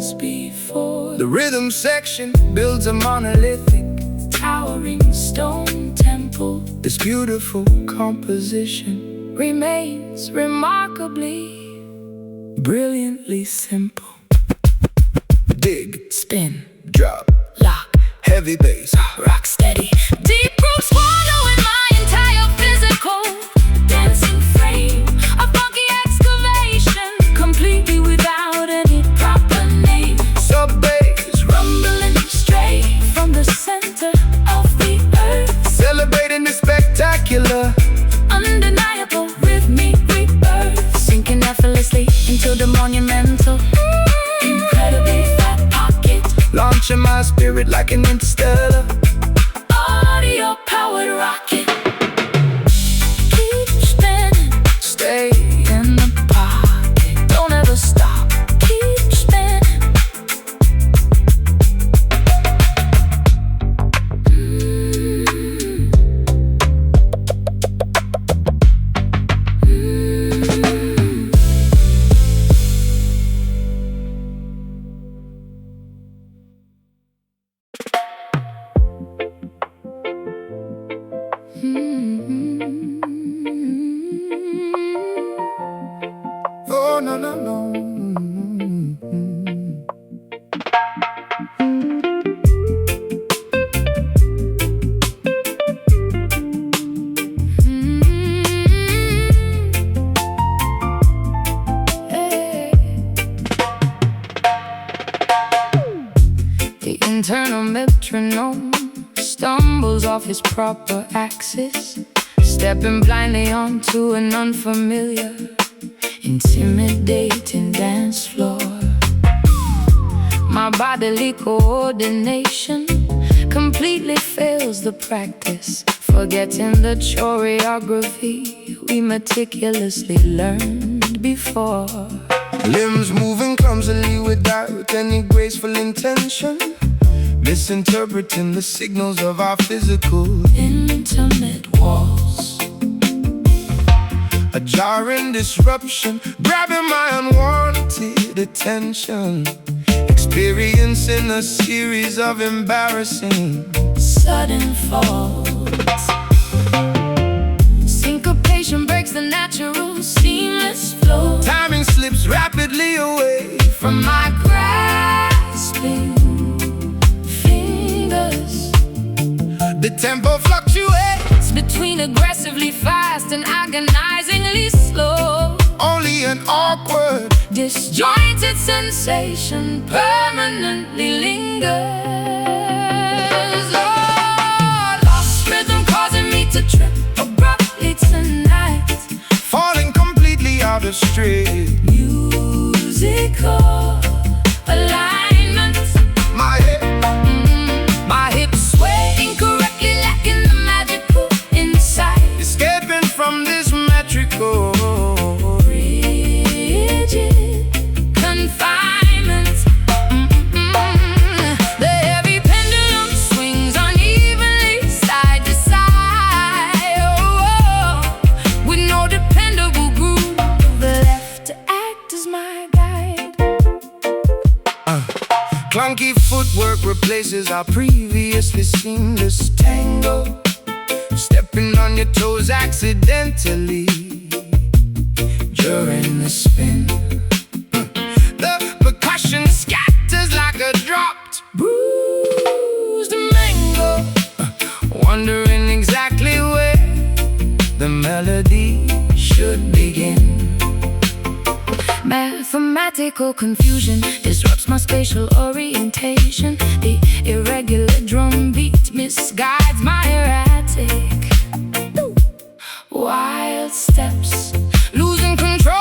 once before. The rhythm section builds a monolithic, Towering stone temple this beautiful composition, remains remarkably, brilliantly simple. dig, Spin, drop, lock, heavy bass, rock steady. Deep roots swallowing my entire physical dancing frame. A funky excavation, completely without any proper name. sub bass, Rumbling straight from the center of the earth. celebrating the spectacular. Undeniable rhythmic rebirth. Sinking effortlessly into the monumental. Incredibly fat pocket. Launching my spirit like an interstellar. Audio powered rocket. Keep spinning. Stay In the pocket. Don't ever stop. Keep spinning. oh no no no. The internal metronome stumbles off his proper axis, stepping blindly onto an unfamiliar, intimidating dance floor. My bodily coordination completely fails the practice, forgetting the choreography we meticulously learned before. Limbs moving clumsily without any graceful intention, misinterpreting the signals of our physical. Intimate walls, A jarring disruption, grabbing my unwanted attention, experiencing a series of embarrassing sudden falls. Syncopation breaks the natural, seamless flow. timing slips rapidly away From my grasping fingers, the tempo fluctuates, between aggressively fast and agonizingly slow. only an awkward Disjointed sensation permanently lingers. Oh, lost rhythm causing me to trip abruptly tonight. falling completely out of straight. Musical alignment. My hips sway incorrectly, lacking the magical insight. escaping from this metrical Rigid confinement. The heavy pendulum swings unevenly side to side. With no dependable groove left to act as my guide. clunky footwork replaces our previously seamless tango, stepping on your toes accidentally during the spin. The percussion scatters like a dropped Bruised mango, wondering exactly where the melody should begin. mathematical confusion disrupts my spatial orientation. The irregular drum beat misguides my erratic wild steps, losing control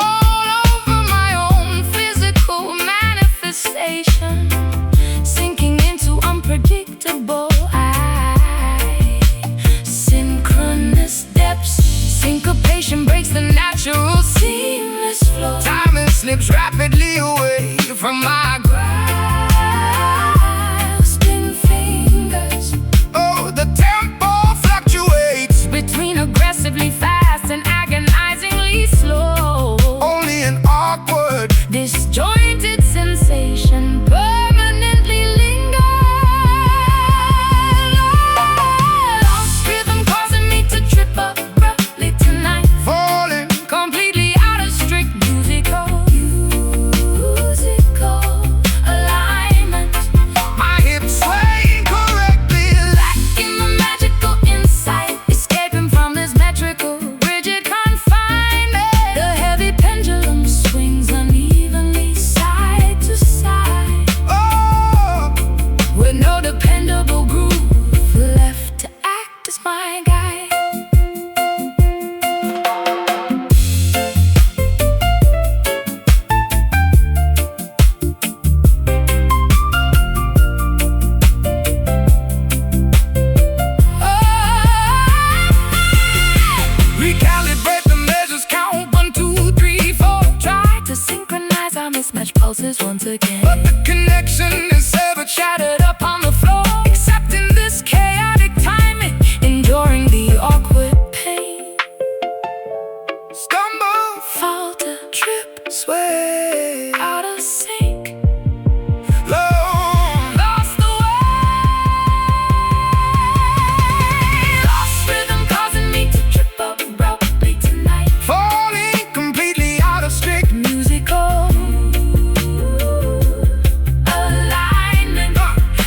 over my own physical manifestation, sinking into unpredictable synchronous depths. Syncopation breaks the natural seamless flow. Timing slips rapidly away from my Grasping fingers, oh, the tempo again. but the connection is severed, Shattered up on the floor, accepting this chaotic timing, enduring the awkward pain. stumble, Falter, trip, sway, out of sync, low, lost the way. Lost rhythm causing me to trip up abruptly tonight. falling completely out of strict Musical alignment,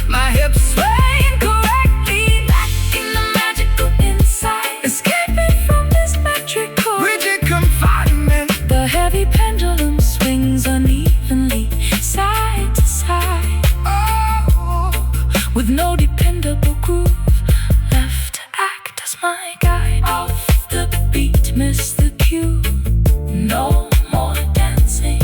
my hips sway incorrectly, lacking the magical insight. Escaping from this metrical, rigid confinement. the heavy pendulum swings unevenly, side to side, Oh, with no dependable groove left to act as my guide. Off the beat, miss the cue, no more dancing.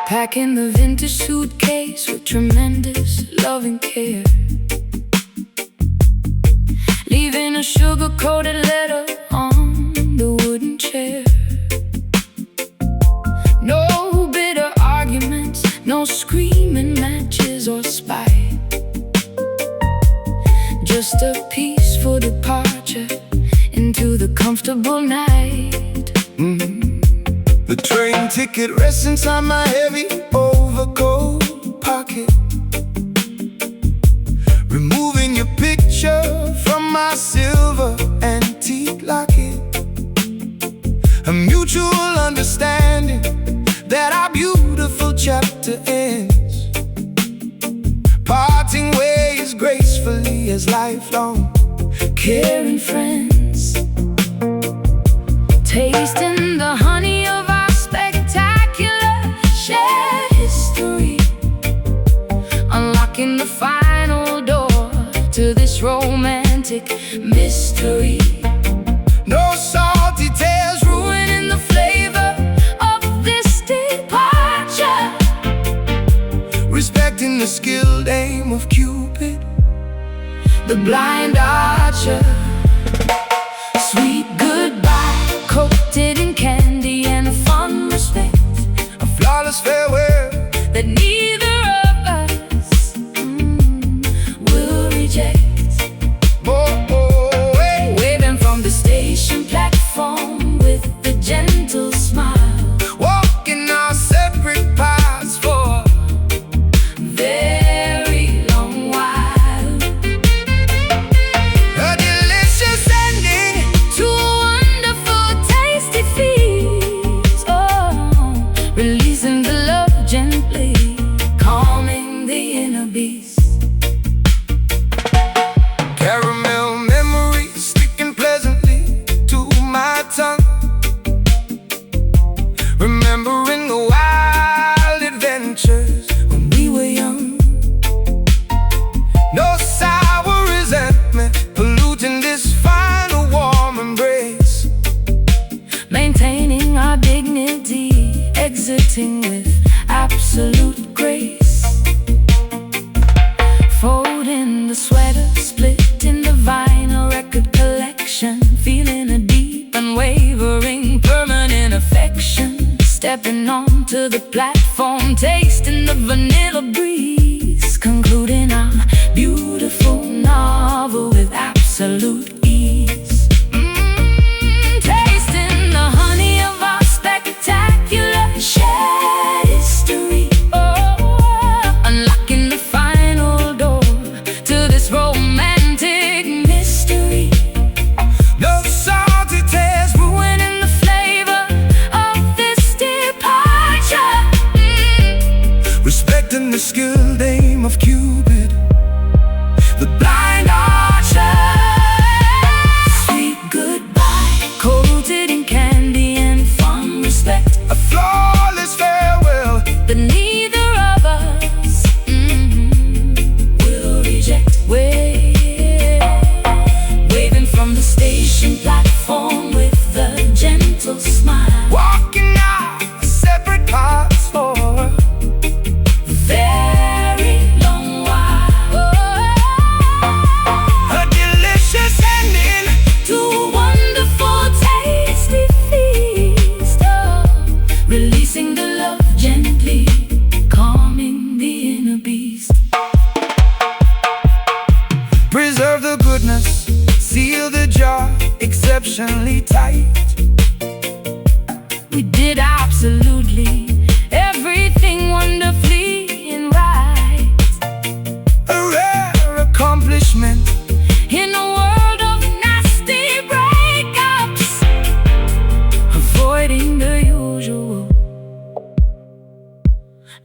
Packing the vintage suitcase with tremendous loving care, leaving a sugar-coated letter on the wooden chair. No bitter arguments, no screaming matches or spite, just a peaceful departure into the comfortable night. the train ticket rests inside my heavy overcoat pocket, removing your picture from my silver antique locket. A mutual understanding that our beautiful chapter ends, parting ways gracefully as lifelong Caring friends, tasting the honey of our spectacular shared history, unlocking the final door to this romantic mystery. no salty tales Ruining the flavor of this departure, respecting the skilled aim of Cupid, the blind archer. Sweet goodbye, coated in candy and a fond respect, a flawless farewell. that neither of us will reject. Hey. Waving from the station platform with a gentle smile, Walking our separate paths for a very long while, a delicious ending. to a wonderful, tasty feast. Oh, releasing the love gently, calming the inner beast. Caramel memories sticking pleasantly to my tongue, remembering the wild adventures When we were young, no sour resentment polluting this final warm embrace, maintaining our dignity, exiting with absolute grace. Folding the sweater, splitting the vinyl record collection, feeling a deep, unwavering, permanent affection. Stepping onto the platform, tasting the vanilla breeze, concluding our beautiful novel with absolute ease. Tasting the honey of our spectacular shared history. Oh, unlocking the final door to this romantic mystery. no salty tales. Ruining the flavor of this departure. Respecting the skilled aim of Cupid, the blind art coated in candy and fond respect. A flawless farewell But neither of us will reject. Waving from the station platform with a gentle smile, walking our separate paths for a very long while. a delicious ending To a wonderful, tasty feast, releasing the love gently, calming the inner beast. Preserve the goodness, seal the jar exceptionally tight. We did absolutely everything wonderfully and right. A rare accomplishment In a world of nasty breakups, avoiding the usual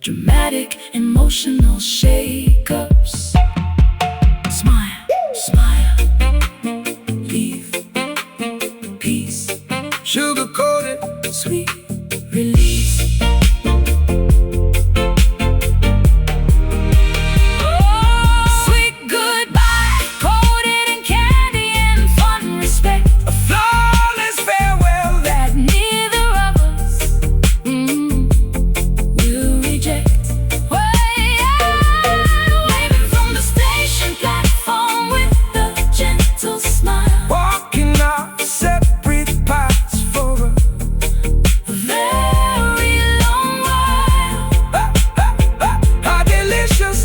dramatic emotional shake-ups. Smile, smile, leave peace, sugar-coated. sweet release. Sweet goodbye, coated in candy and fond respect. A flawless farewell That neither of us will reject. Waving from the station platform with a gentle smile, walking our separate paths for a very long while. a delicious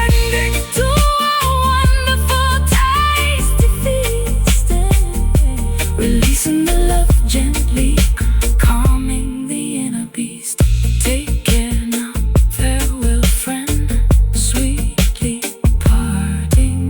ending To a wonderful, tasty feast, releasing the love gently, calming the inner beast. Take care now, farewell friend, sweetly parting.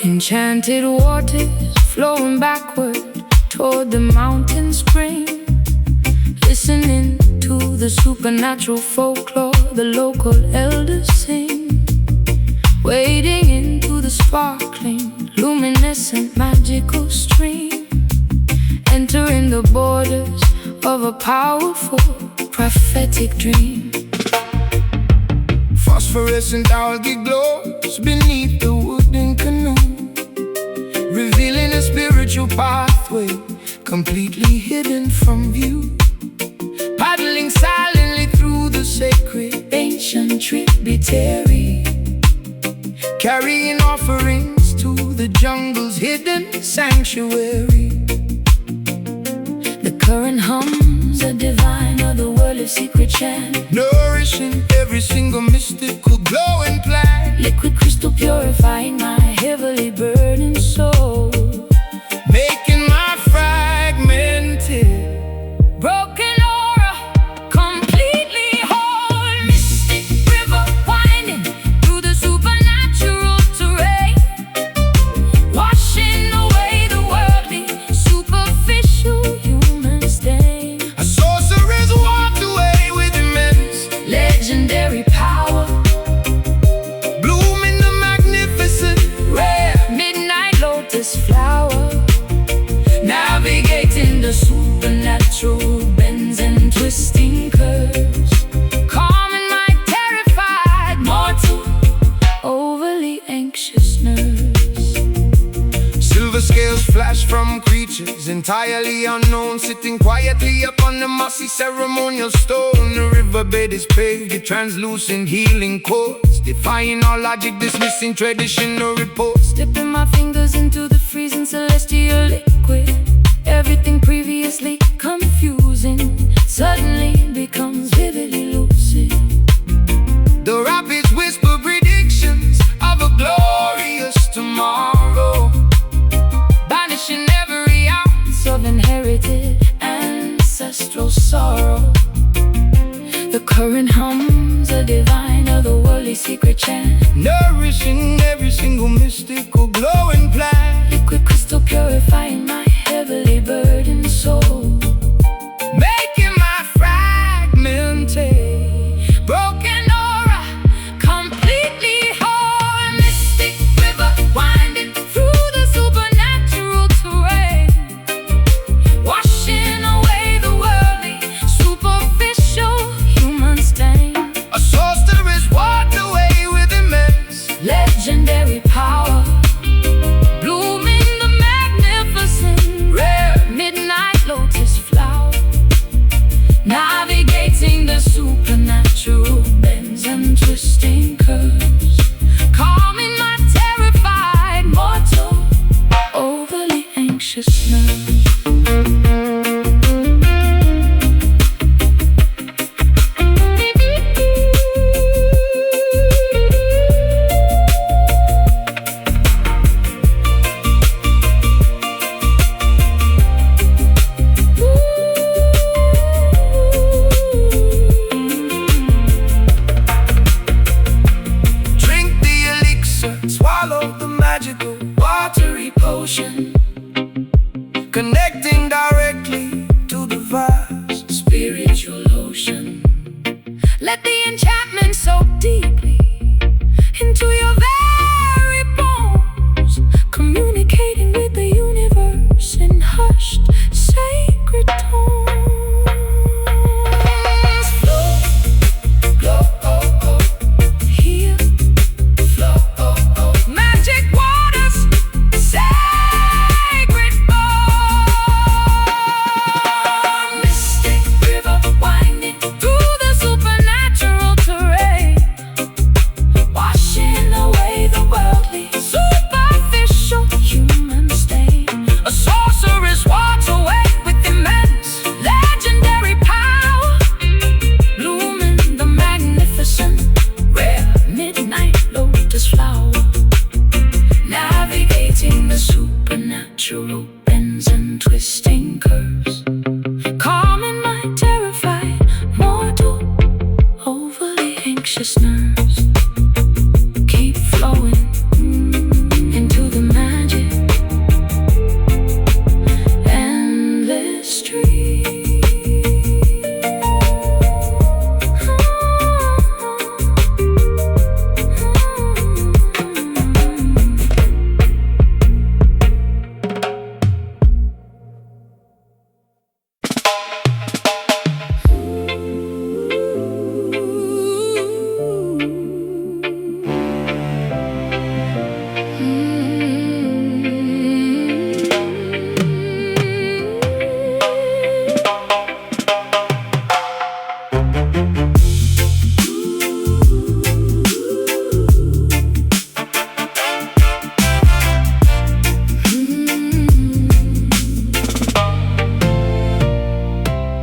Enchanted waters flowing backward toward the mountain spring, listening to the supernatural folklore the local elders sing, wading into the sparkling, luminescent, magical stream, entering the borders of a powerful, prophetic dream. Phosphorescent algae glows beneath the wooden canoe, revealing a spiritual pathway completely hidden from view. Paddling silently through the sacred Ancient tributary, carrying offerings to the jungle's hidden sanctuary. the current hums a divine, otherworldly secret chant, Nourishing every single mystical glowing plant, liquid crystal purifying my heavily burdened soul. making my fragmented Broken aura completely whole, mystic river winding through the supernatural terrain, washing away the worldly, superficial human stain. a sorcerer's walked away with immense Legendary power, blooming the magnificent, rare midnight lotus flower, navigating the supernatural bends and twisting curves, calming my terrified mortal, overly anxious nerves. silver scales flash from creatures entirely unknown, sitting quietly upon the mossy ceremonial stone. The riverbed is paved with translucent healing chords, defying all logic, dismissing traditional reports. Dipping my fingers into the freezing celestial liquid, everything previously confusing suddenly becomes vividly lucid. The rapids whisper predictions of a glorious tomorrow, banishing every ounce of inherited ancestral sorrow. The current hums a divine, otherworldly secret chant, nourishing every single mystical glowing plan. liquid crystal purifying my heavily burdened soul, making my fragmented, broken aura completely whole. mystic river winding through the supernatural terrain, washing away the worldly, superficial human stain. A sorceress walked away with immense, Legendary power, blooming the magnificent, rare, midnight lotus flower, navigating the supernatural bends and twisting curves, calming my terrified mortal, overly anxious nerves. drink the elixir, swallow the magical watery potion, connecting directly to the vast Spiritual ocean, let the enchantment soak deeply into your very bones, communicating with the universe in hushed, sacred tones. Flow, glow, oh, oh, heal, flow, oh, oh, magic waters, sacred bond, mystic river winding through the supernatural terrain, washing away the worldly, superficial human stain. A sorceress walks away with immense, Legendary power, blooming the magnificent, rare midnight lotus flower, navigating the supernatural bends and twisting curves, calming my terrified mortal, overly anxious nerves. Keep flowing into the magic, endless stream.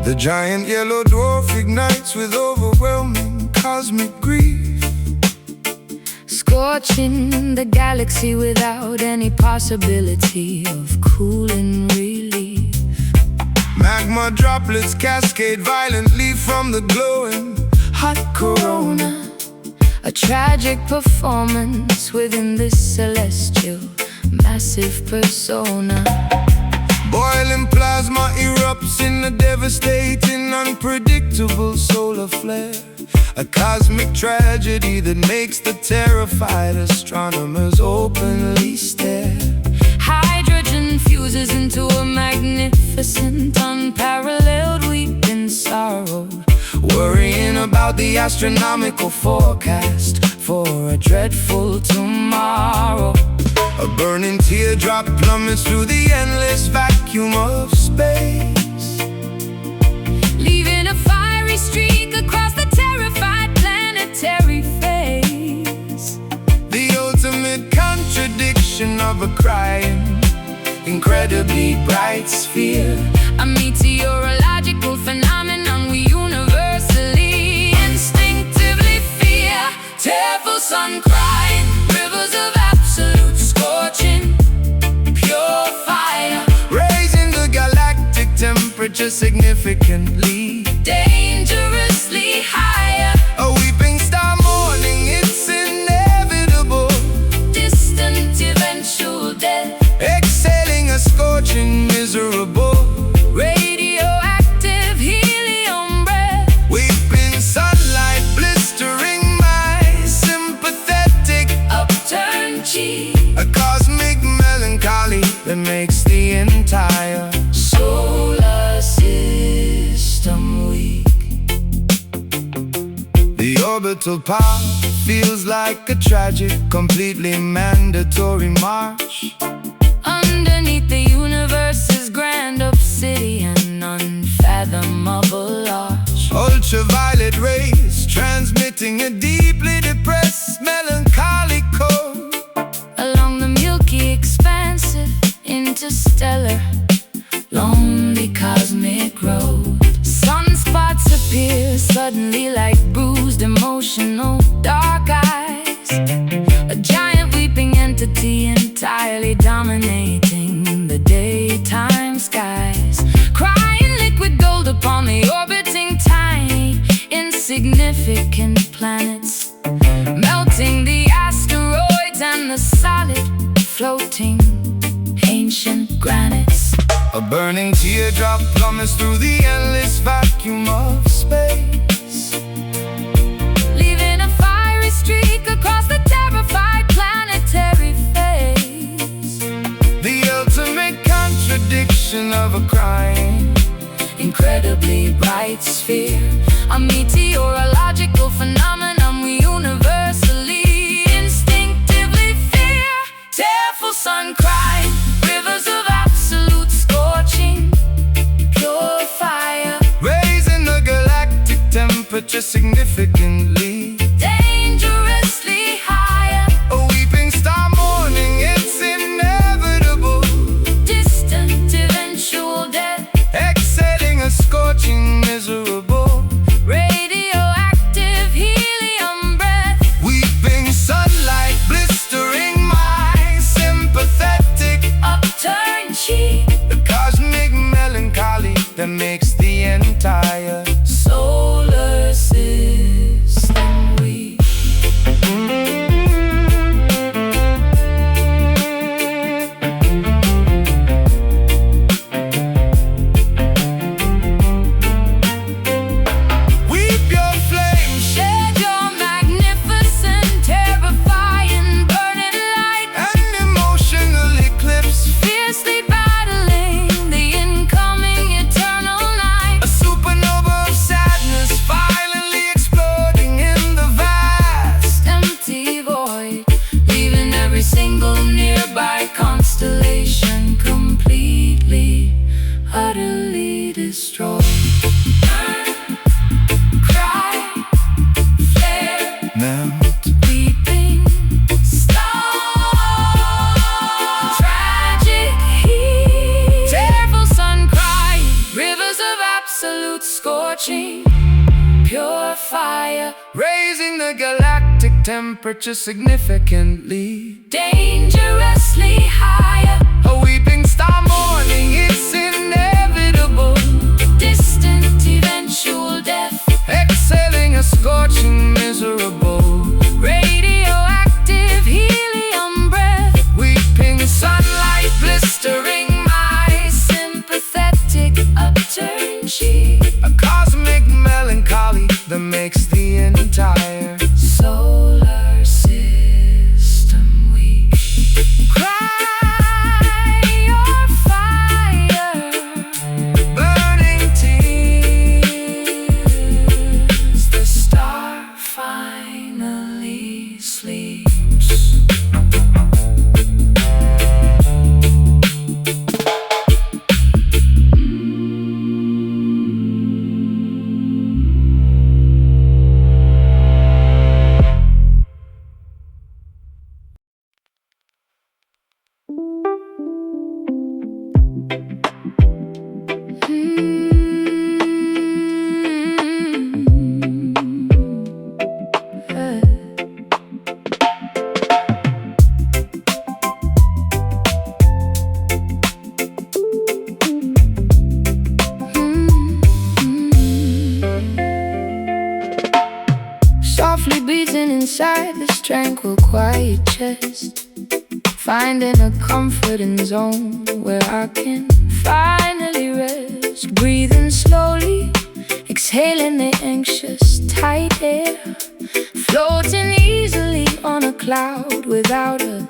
the giant yellow dwarf ignites with overwhelming cosmic grief, Scorching the galaxy without any possibility of cooling relief. magma droplets cascade violently from the glowing hot corona. A tragic performance within this celestial, massive persona. Boiling plasma erupts in a devastating, unpredictable solar flare. A cosmic tragedy that makes the terrified astronomers openly stare. Hydrogen fuses into a magnificent, unparalleled weeping sorrow, Worrying about the astronomical forecast for a dreadful tomorrow. A burning teardrop plummets through the endless vacuum of space, leaving a fiery streak across the terrified planetary face. the ultimate contradiction of a crying, incredibly bright sphere. A meteorological phenomenon significantly, dangerously higher. a weeping star mourning, it's inevitable, Distant eventual death. exhaling a scorching, miserable, Radioactive helium breath. weeping sunlight blistering my sympathetic, Upturned cheek. a cosmic melancholy that makes the entire Solar system weak. The orbital path feels like a tragic, completely mandatory march. Underneath the universe's grand obsidian, unfathomable arch. Ultraviolet rays transmitting a deeply depressed, melancholic code. Along the milky, expansive, interstellar, lonely cosmic road. Sunspots appear suddenly like bruised, emotional, dark eyes. A giant weeping entity entirely dominating the daytime skies. Crying liquid gold upon the orbiting tiny, insignificant planets. Melting the asteroids and the solid, floating, ancient granites. A burning teardrop plummets through the endless vacuum of space, Leaving a fiery streak across the terrified planetary phase. the ultimate contradiction of a crying, Incredibly bright sphere, a meteorological phenomenon we universally, instinctively fear. Tearful sun cry, rivers of absolute scorching, pure fire, raising the galactic temperature significantly, dangerously higher. a weeping star mourning, it's inevitable, Distant eventual death. exhaling a scorching, miserable, Radioactive helium breath. weeping sunlight blistering my sympathetic, Upturned cheek. the cosmic melancholy that makes the entire Solar system weak. weep your flames Shed your magnificent, terrifying, burning light. and emotional eclipse, Fiercely battling the incoming eternal night. a supernova of sadness violently exploding in the vast, Empty void, leaving every single nearby constellation completely, utterly destroyed. Burn, cry, flare, melt, weeping star. Tragic heat, tearful sun crying, rivers of absolute scorching, pure fire, raising the galactic temperature significantly, dangerously higher. a weeping star mourning, it's inevitable, Distant eventual death. exhaling a scorching, miserable, Radioactive helium breath. weeping Sunlight blistering my sympathetic, upturned cheek. a cosmic melancholy that makes the entire Solar system weak. Cry your fire, burning tears. The star finally sleeps. inside this tranquil, quiet chest, finding a comforting zone where I can finally rest. Breathing slowly, exhaling the anxious, tight air, floating easily on a cloud without a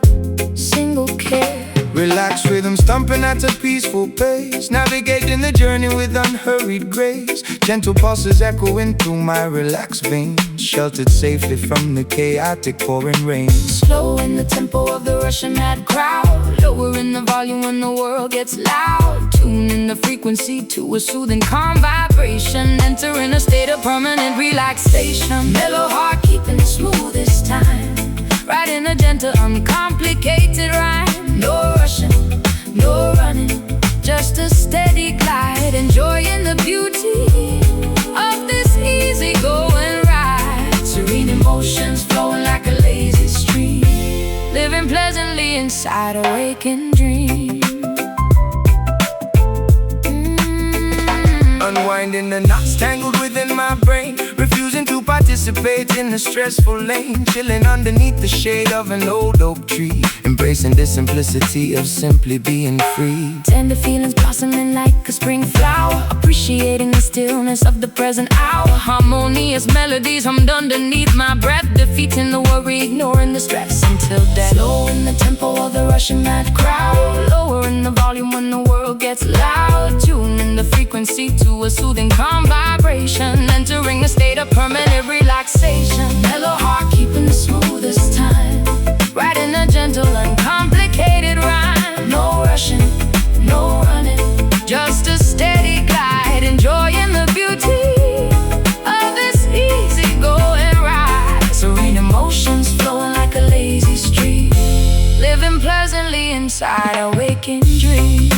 single care. Relaxed rhythm stomping at a peaceful pace, navigating the journey with unhurried grace. Gentle pulses echoing through my relaxed veins, sheltered safely from the chaotic pouring rain. Slowing the tempo of the rushing mad crowd, lowering the volume when the world gets loud, tuning the frequency to a soothing calm vibration, entering a state of permanent relaxation. Mellow heart keeping it smooth this time, writing a gentle uncomplicated rhyme. No rushing, no running, just a steady glide, enjoying the beauty of this easy-going ride. Serene emotions flowing like a lazy stream, living pleasantly inside a waking dream. Unwinding the knots tangled within my brain, refusing to participate in the stressful lane. Chilling underneath the shade of an old oak tree, embracing the simplicity of simply being free. Tender feelings blossoming like a spring flower, appreciating the stillness of the present hour. Harmonious melodies hummed underneath my breath, defeating the worry, ignoring the stress until death. Slowing the tempo of the rushing mad crowd, lowering the volume when the world gets loud, tuning the frequency to a soothing calm vibration, entering a state of permanent relaxation. Mellow heart keeping the smoothest time, writing a gentle uncomplicated rhyme. No rushing, no running, just a steady glide, enjoying the beauty of this easy-going ride. Serene emotions flowing like a lazy stream, living pleasantly inside a waking dream.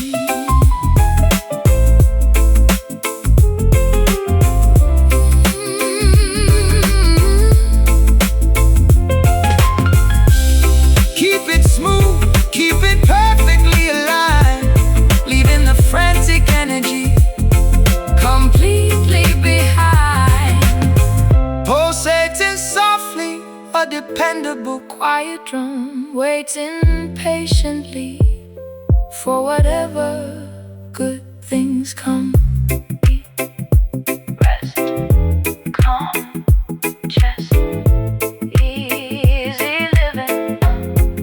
A dependable Quiet drum, waiting patiently for whatever good things come. Rest, calm, just easy living,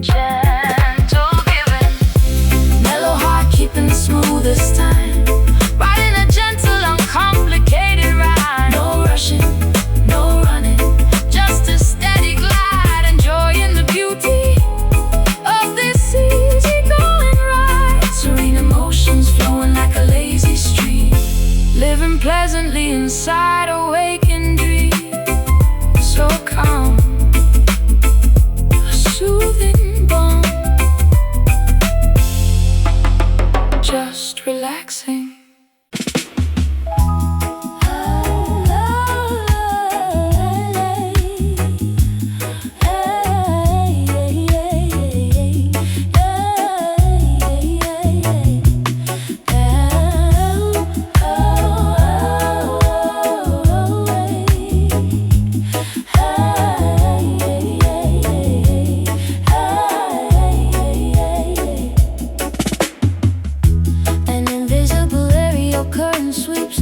gentle giving. Mellow heart keeping the smoothest time, writing a gentle, uncomplicated rhyme. No rushing, no running, just a steady glide, enjoying the beauty of this easy-going ride. Serene emotions flowing like a lazy stream, living pleasantly inside a waking dream. So calm, a soothing balm, just relaxing.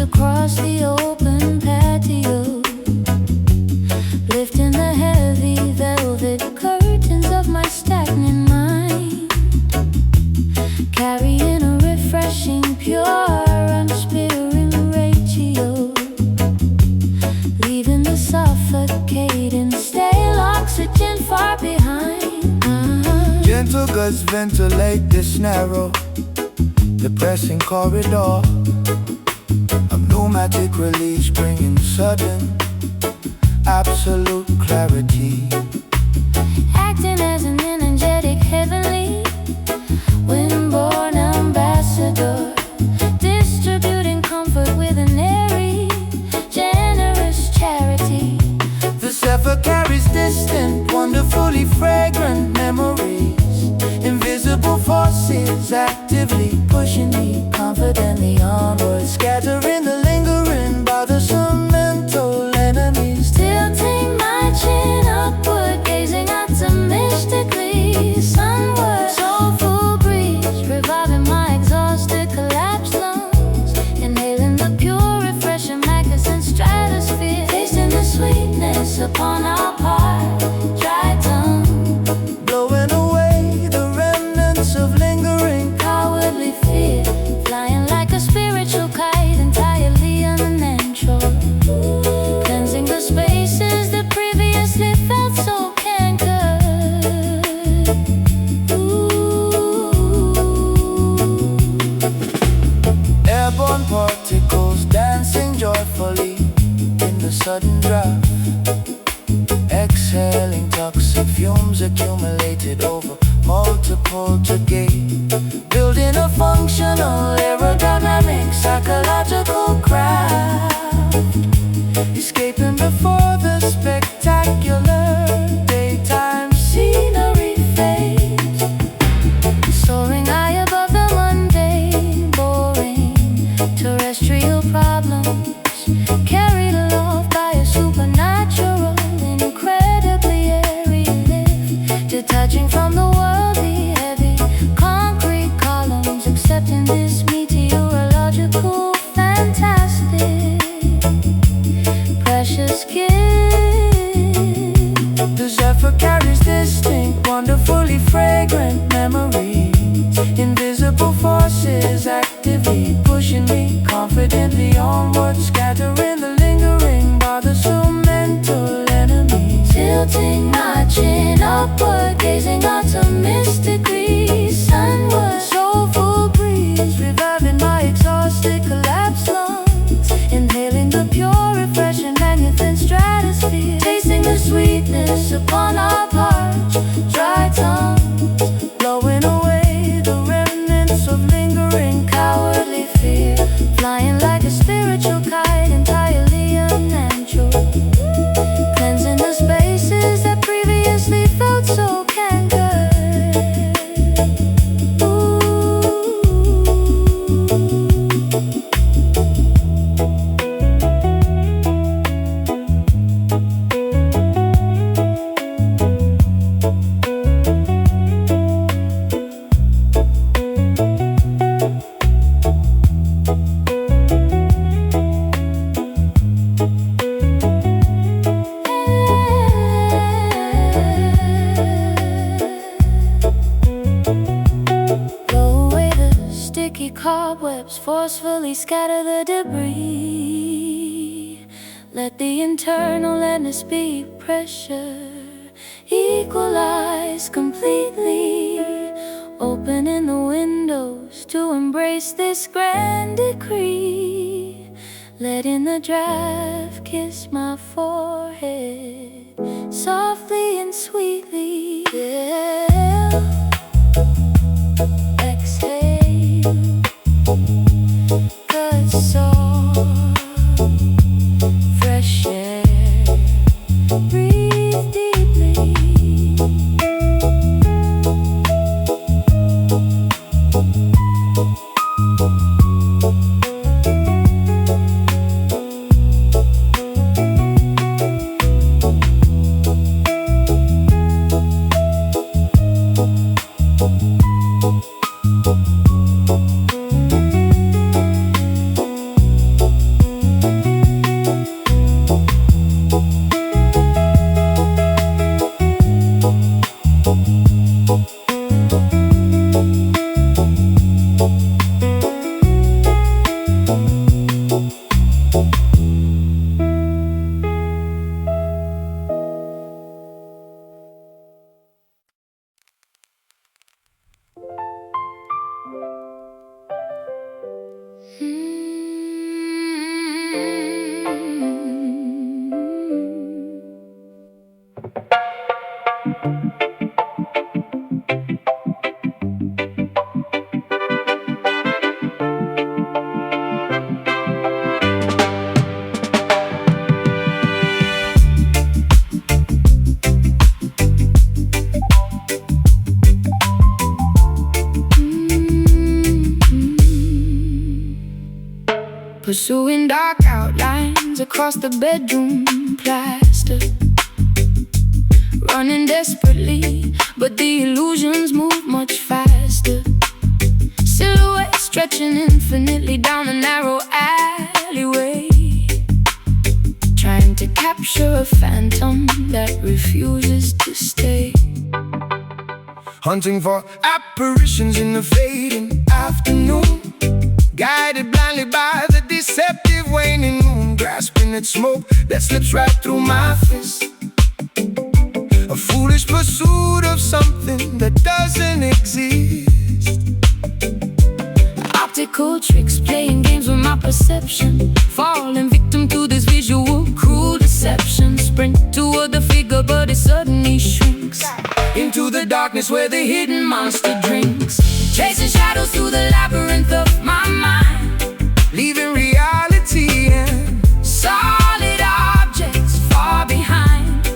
Across the open patio, lifting the heavy velvet curtains of my stagnant mind, carrying a refreshing, pure, unsparing ratio, leaving the suffocating, stale oxygen far behind. Gentle gusts ventilate this narrow, depressing corridor of pneumatic release, bringing sudden, absolute clarity. Acting as an energetic, heavenly, wind-born ambassador, distributing comfort with an airy, generous charity. The zephyr carries distant, wonderfully fragrant memories, invisible forces actively pushing me confidently onward, scattering the lingering bothersome mental enemies, tilting my chin upward. sudden draft. Exhaling toxic fumes accumulated over multiple decades, building a functional aerodynamic psychological craft, escaping before the spectacular daytime scenery fades, soaring high above the mundane, boring terrestrial problems, carried aloft by a supernatural, incredibly airy lift, detaching from the worldly heavy concrete columns, accepting this meteorological fantastic precious gift. The zephyr carries distinct, wonderfully fragrant memories, invisible forces actively pushing me confidently onward, scattering the lingering bothersome mental enemies, tilting my chin upward, gazing optimistically sunward. Soulful breeze reviving my exhausted, collapsed lungs, inhaling the pure, refreshing magnificent stratosphere, tasting the sweetness upon our parched, dry tongues, blowing away the remnants of lingering cowardly fear, flying like a spiritual kite, entirely unnatural, cleansing the spaces that previously felt so cankered. Cobwebs forcefully scatter the debris. Let the internal atmosphere pressure equalize completely, opening the windows to embrace this grand decree, letting the draft kiss my forehead softly and sweetly. Yeah. Exhale, good soul, fresh air, breathe deeply. Pursuing dark outlines across the bedroom plaster, running desperately, but the illusions move much faster. Silhouettes stretching infinitely down the narrow alleyway, trying to capture a phantom that refuses to stay. Hunting for apparitions in the fading afternoon, guided blindly by the deceptive waning moon, grasping at smoke that slips right through my fist. A foolish pursuit of something that doesn't exist. Optical tricks, playing games with my perception, falling victim to this visual cruelty. darkness where the hidden monster drinks. Chasing shadows through the labyrinth of my mind, leaving reality and solid objects far behind.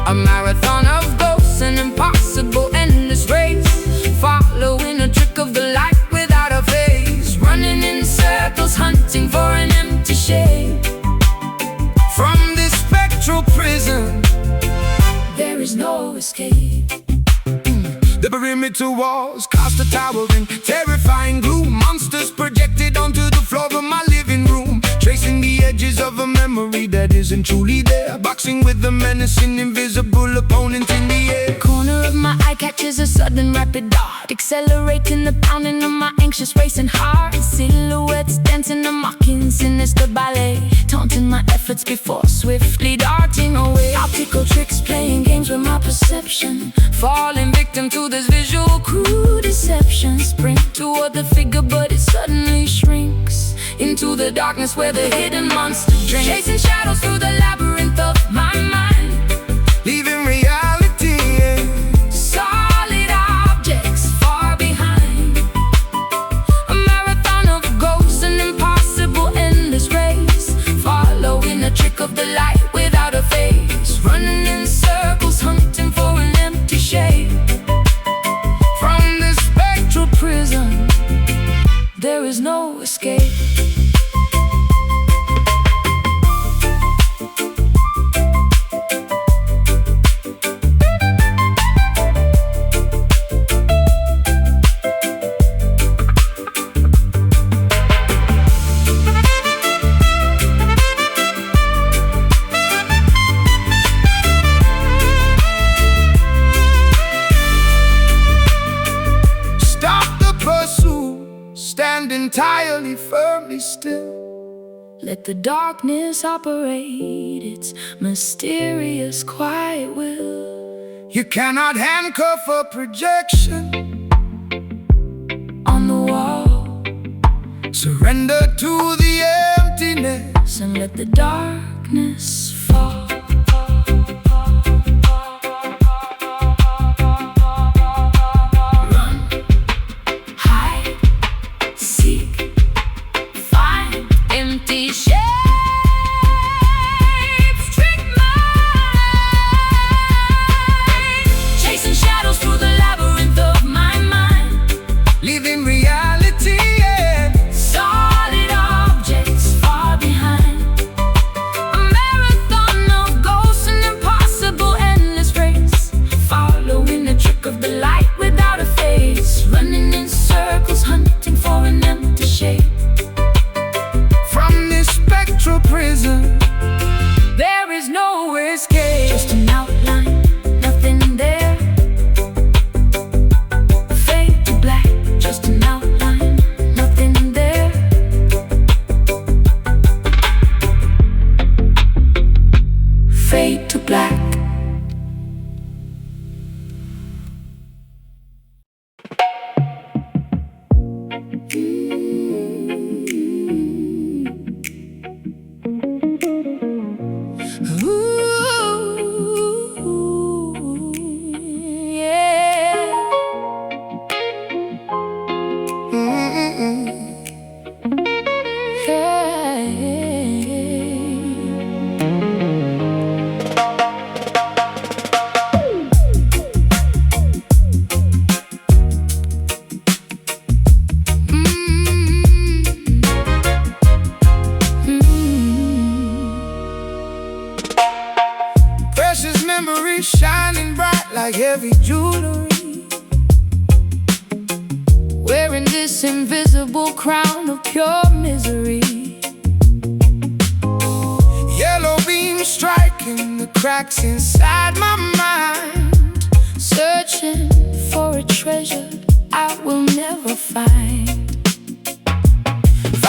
A marathon of ghosts, an impossible endless race, following a trick of the light without a face, running in circles, hunting for an empty shape. From this spectral prison, there is no escape. The perimeter walls cast a towering, terrifying gloom. Monsters projected onto the floor of my living room, tracing the edges of a memory that isn't truly there, boxing with the menacing invisible opponent in the air. The corner of my eye catches a sudden rapid dart, accelerating the pounding of my anxious racing heart. Silhouettes dancing a mocking sinister ballet, taunting my efforts before swiftly darting away. Optical tricks playing games with my perception, falling victim to this visual cruel deception. Sprint toward the figure but it suddenly shrinks into the darkness where the hidden monster drinks. Chasing shadows through the labyrinth of my mind, leaving reality and solid objects far behind. A marathon of ghosts, an impossible endless race, following a trick of the light without a face, running in circles, hunting for an empty shape. From this spectral Prison, there is no escape. stand entirely firmly still. Let the darkness operate its mysterious quiet will. You cannot handcuff a projection On the wall, surrender to the emptiness and let the darkness fall. Run, hide, seek, find empty shapes, trick mind, chasing shadows through the labyrinth of my mind, leaving reality and solid objects far behind. A marathon of ghosts, an impossible endless race, following the trick of the light without a face, running in circles, hunting for an empty shape. from this spectral prison. There is no escape. Just an outline, nothing there. Fade to black, just an outline, nothing there. Fade to black. Ooh, yeah. Precious memories shining bright like heavy jewelry, Wearing this invisible crown of pure misery. yellow beams striking the cracks inside my mind. Searching for a treasure I will never find.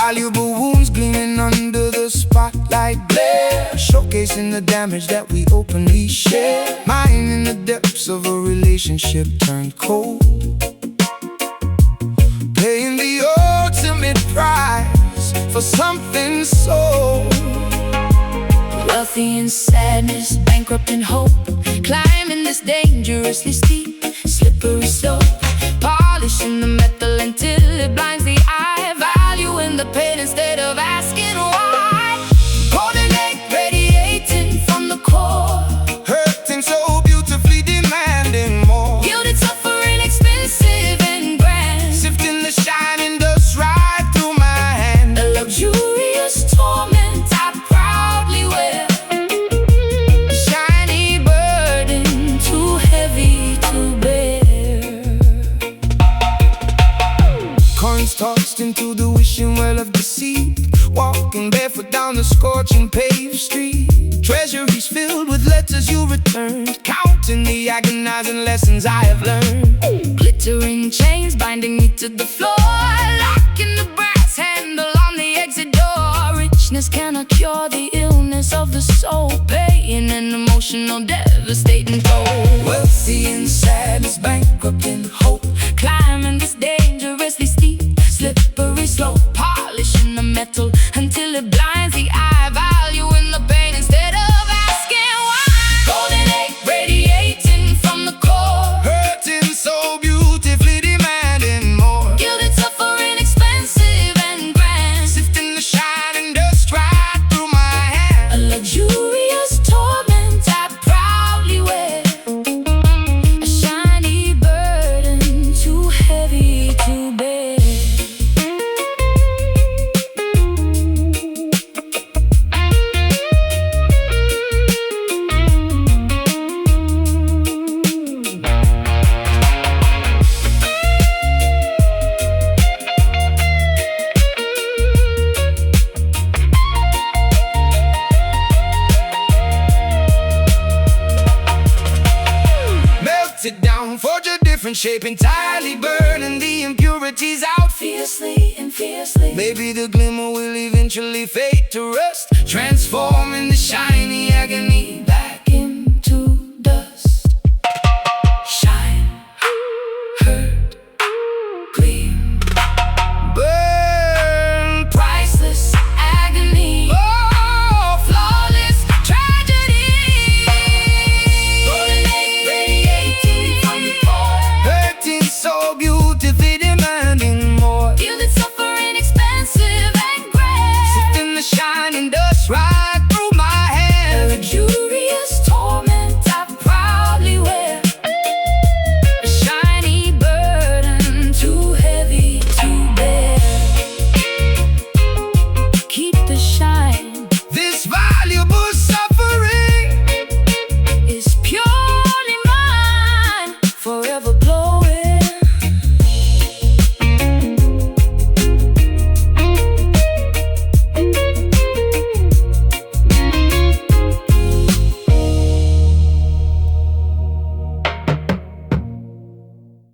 Valuable wounds gleaming under the spotlight glare, showcasing the damage that we openly share. Mine in the depths of a relationship turned cold, paying the ultimate price for something so Wealthy in sadness, bankrupt in hope, climbing this dangerously steep slippery slope, polishing the metal until it blinds the eye, valuing the pain instead of asking why. Golden egg radiating from the core, hurting so beautifully, demanding more. gilded, suffering, expensive and grand, Sifting the shining dust right through my hand. a luxurious torment I proudly wear, a shiny burden too heavy to bear. Coins tossed into the wishing well of deceit, walking barefoot down the scorching paved street. Treasuries filled with letters you returned, counting the agonizing lessons I have learned. Glittering chains binding me to the floor, locking the brass handle on the exit door. Richness cannot cure the illness of the soul, paying an emotional devastating toll. Wealthy in sadness, bankrupt in hope, climbing this dangerously steep, slippery slope, polishing the metal until it blinds the eye, valuing the pain instead of asking why. Golden egg radiating from the core, Hurting so beautifully, demanding more. gilded, suffering, expensive and grand, Sifting the shining dust right through my hand. a luxurious torment I proudly wear, a shiny burden too heavy to bear. Melted down, forge a different shape, entirely burning the impurities out. Fiercely and fiercely, Maybe the glimmer will eventually fade to rust, transform